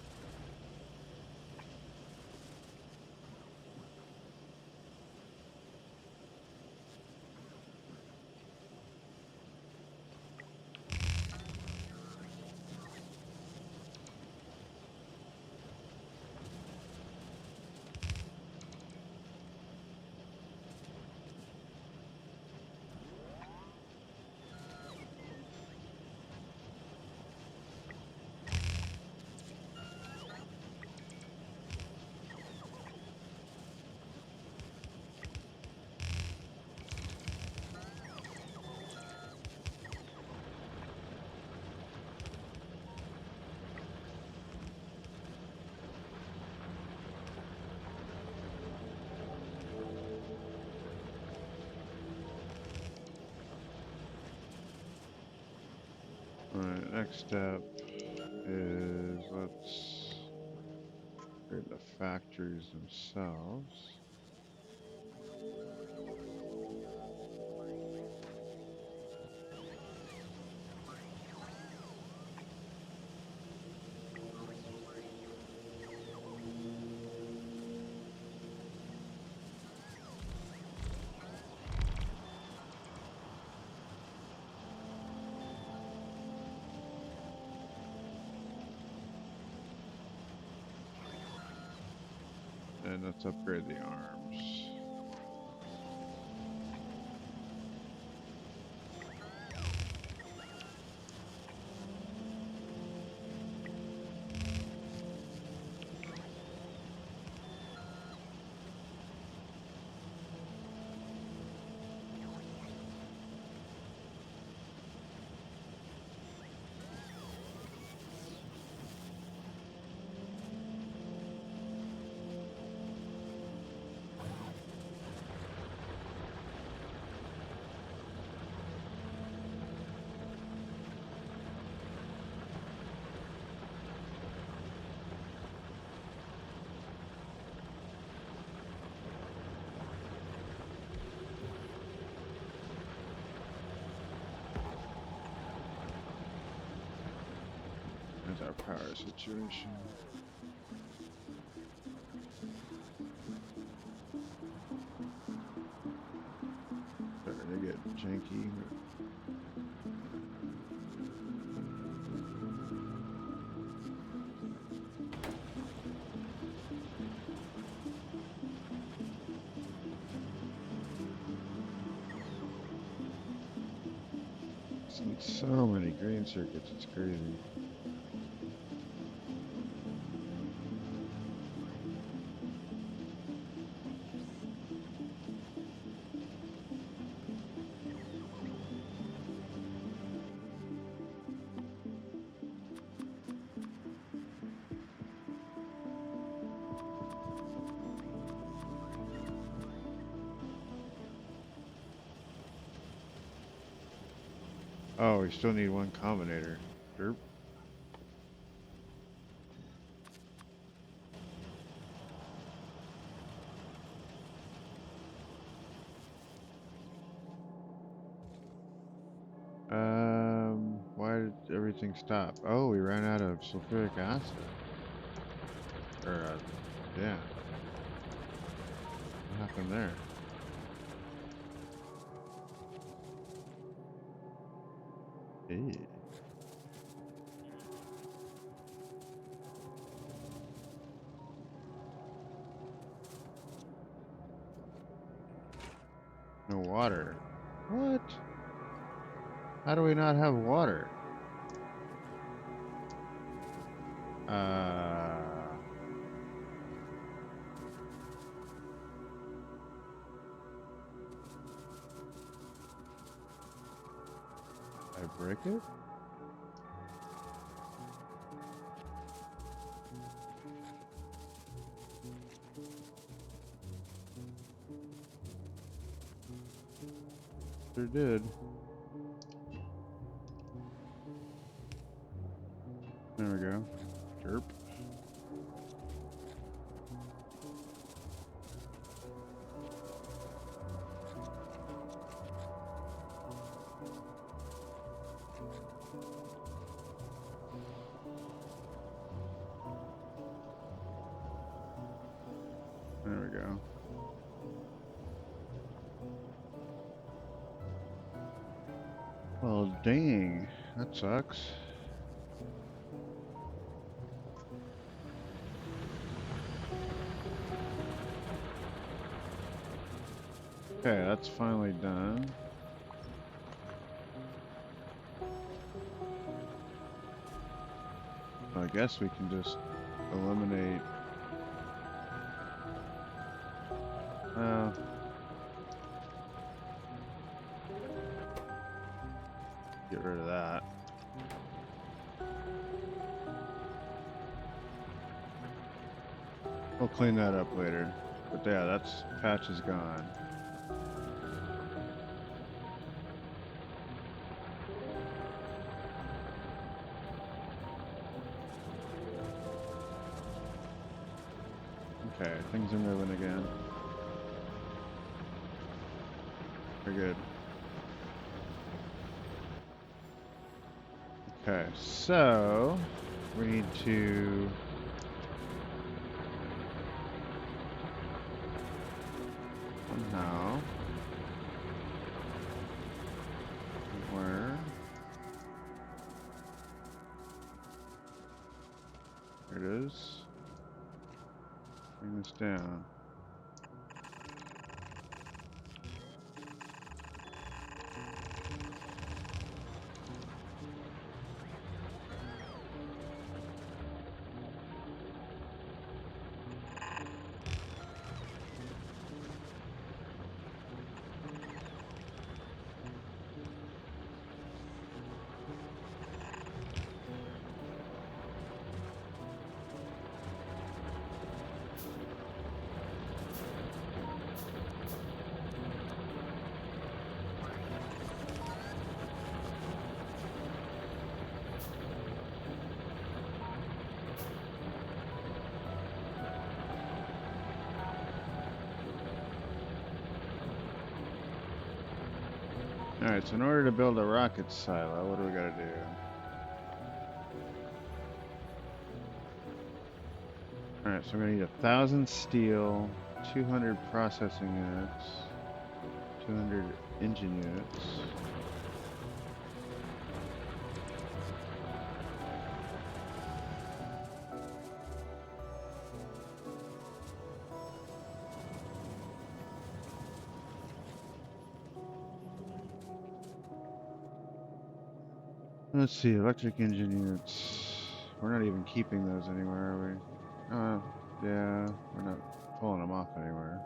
Alright, next step is let's create the factories themselves. And let's upgrade the arms. There's our power situation. Starting to get janky. Just need so many green circuits, it's crazy. Oh, we still need one combinator. Derp. everything stop? Oh, we ran out of sulfuric acid. Or, yeah. What happened there? Hey. No water. What? How do we not have water? I break it? Sure did. There we go. Derp. There we go. Well, dang. That sucks. Okay, that's finally done. I guess we can just eliminate. Get rid of that. We'll clean that up later. But yeah, that's patch is gone. Okay, things are moving again. We're good. Okay, so we need to somehow where there it is. Bring this down. Alright, so in order to build a rocket silo, what do we gotta do? Alright, so we're gonna need 1,000 steel, 200 processing units, 200 engine units. Let's see, electric engine units. We're not even keeping those anywhere, are we? Yeah, we're not pulling them off anywhere.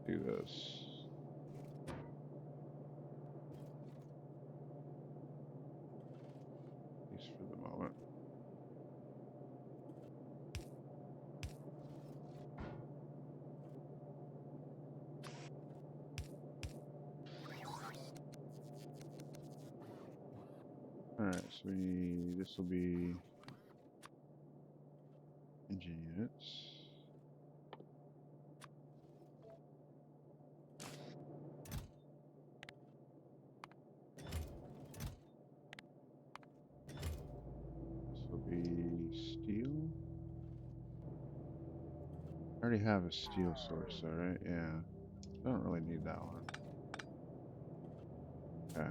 Do this. At least for the moment. Alright, so we need, this will be engine units. This will be steel. I already have a steel source, though, right? Yeah. I don't really need that one. Okay.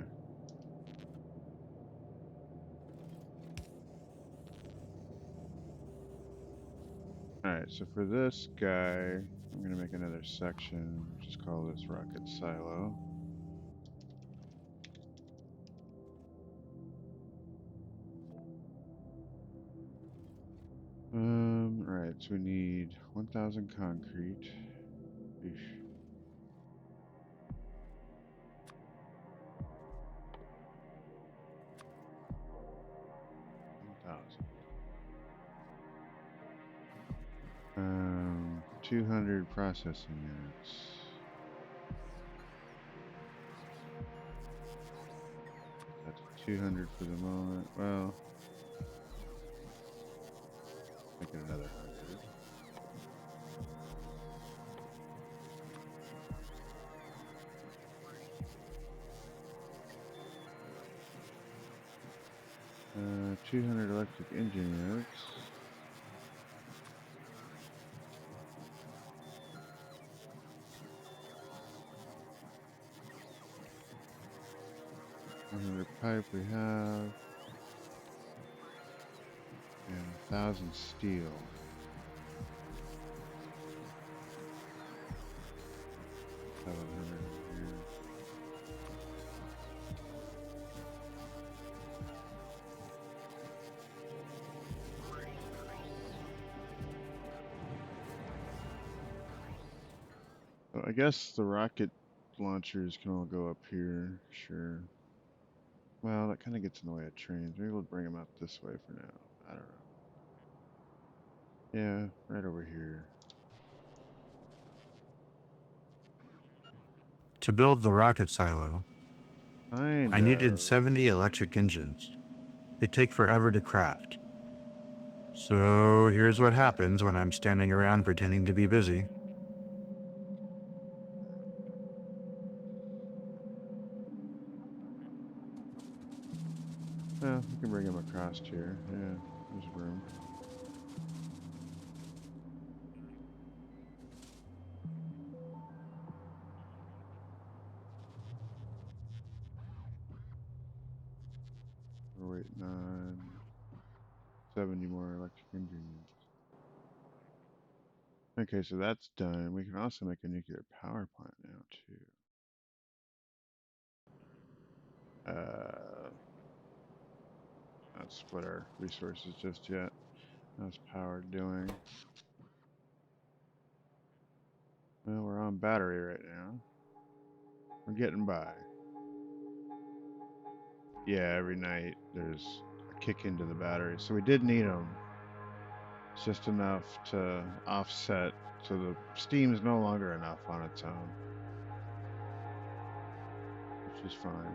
Alright, so for this guy, I'm going to make another section. Just call this rocket silo. Alright, so we need 1,000 concrete. Eesh. 1,000. 200 processing units. That's 200 for the moment. Well, make it another 100. Uh, 200 electric engine units. Another pipe we have. And 1,000 steel. Have 100 here. So I guess the rocket launchers can all go up here. Sure. Well, that kind of gets in the way of trains. Maybe we'll bring them out this way for now. I don't know. Yeah, right over here. To build the rocket silo, I Kind needed of. 70 electric engines. They take forever to craft. So here's what happens when I'm standing around pretending to be busy. Well, we can bring them across here. Yeah, there's room. We're waiting on 70 more electric engines. Okay, so that's done. We can also make a nuclear power plant now, too. Not split our resources just yet. How's power doing? Well, we're on battery right now. We're getting by. Yeah, every night there's a kick into the battery. So we did need them. It's just enough to offset, so the steam is no longer enough on its own, which is fine.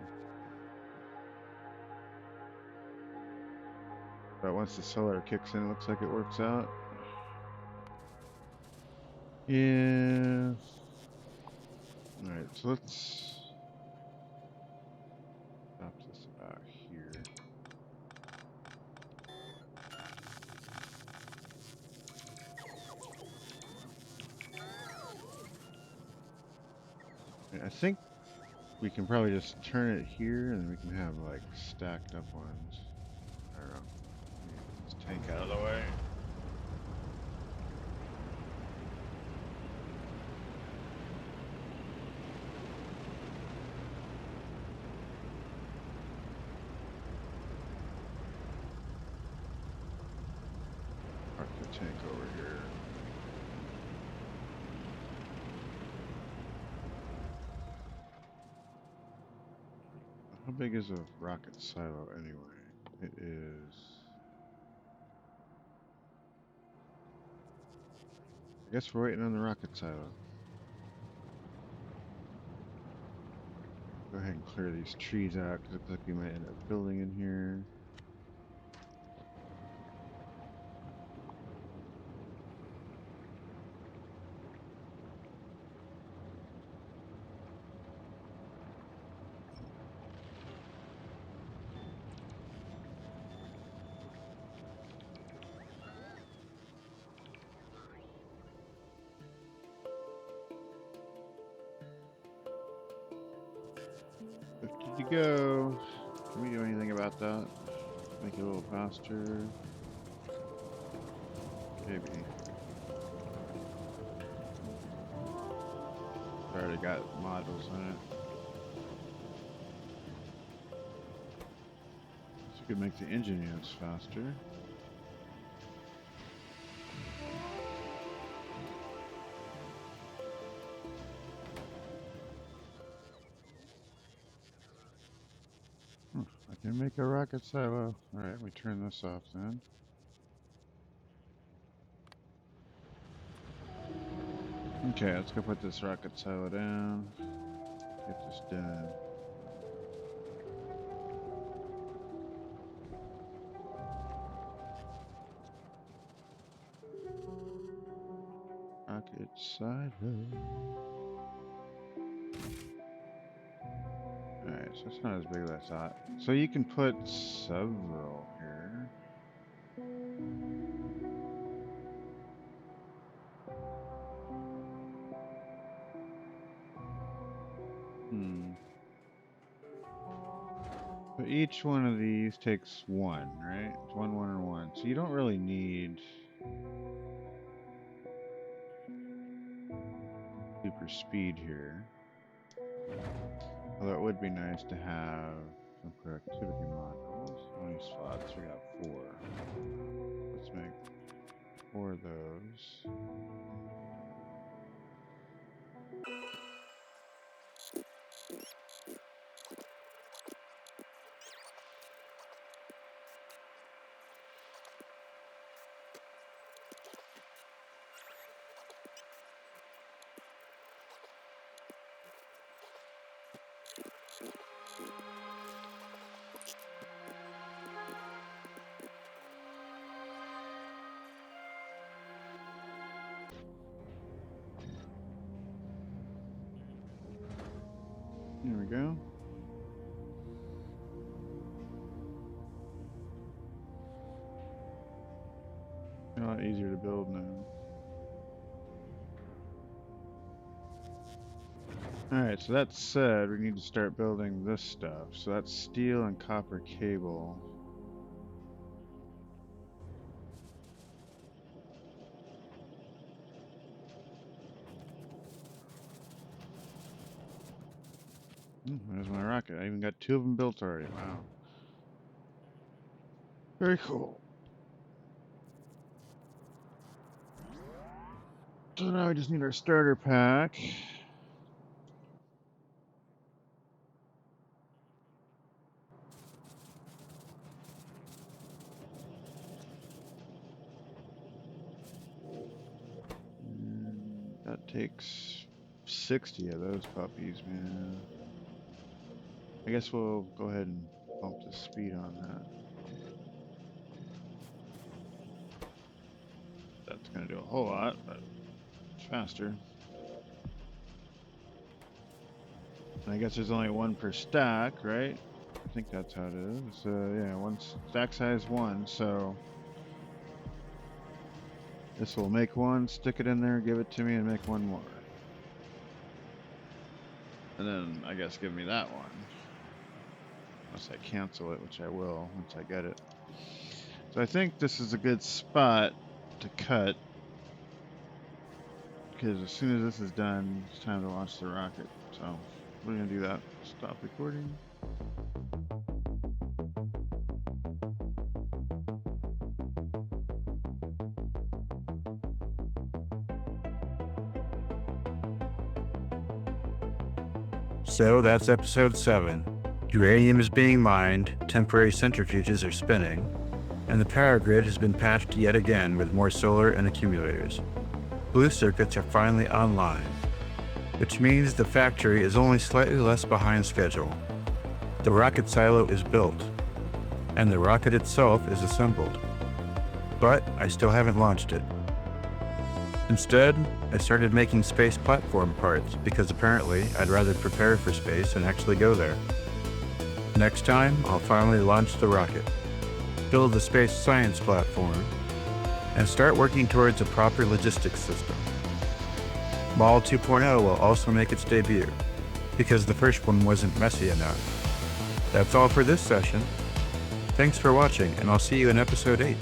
But once the solar kicks in, it looks like it works out. Yeah. Alright, so let's stop this about here. I think we can probably just turn it here and then we can have like stacked up ones. I don't know. Let me get this tank out of the way. Park the tank over here. How big is a rocket silo anyway? It is. I guess we're waiting on the rocket silo. go ahead and clear these trees out because it looks like we might end up building in here. Did you go? Can we do anything about that? Make it a little faster? Maybe. I already got modules in it. So you could make the engine units faster. I can make a rocket silo. Alright, let me turn this off then. Okay, let's go put this rocket silo down. Get this done. Rocket silo. Alright, so it's not as big as I thought. So you can put several here. But each one of these takes one, right? It's one, and one. So you don't really need super speed here. Although it would be nice to have some productivity modules. How many slots? We got 4. Let's make 4 of those. There we go. A lot easier to build now. Alright, so that said, we need to start building this stuff. So that's steel and copper cable. There's my rocket. I even got 2 of them built already. Wow. Very cool. So now we just need our starter pack. And that takes 60 of those puppies, man. I guess we'll go ahead and bump the speed on that. That's gonna do a whole lot, but it's faster. I guess there's only 1 per stack, right? I think that's how it is. Yeah, 1 stack size 1, so this will make 1, stick it in there, give it to me, and make 1 more. And then I guess give me that one. Unless I cancel it, which I will once I get it. So I think this is a good spot to cut, because as soon as this is done, it's time to launch the rocket. So we're gonna do that. Stop recording. So that's episode 7. Uranium is being mined, temporary centrifuges are spinning, and the power grid has been patched yet again with more solar and accumulators. Blue circuits are finally online. which means the factory is only slightly less behind schedule. The rocket silo is built, and the rocket itself is assembled. But I still haven't launched it. Instead, I started making space platform parts because apparently I'd rather prepare for space and actually go there. Next time, I'll finally launch the rocket, build the space science platform, and start working towards a proper logistics system. Mall 2.0 will also make its debut, because the first one wasn't messy enough. That's all for this session. Thanks for watching, and I'll see you in episode 8.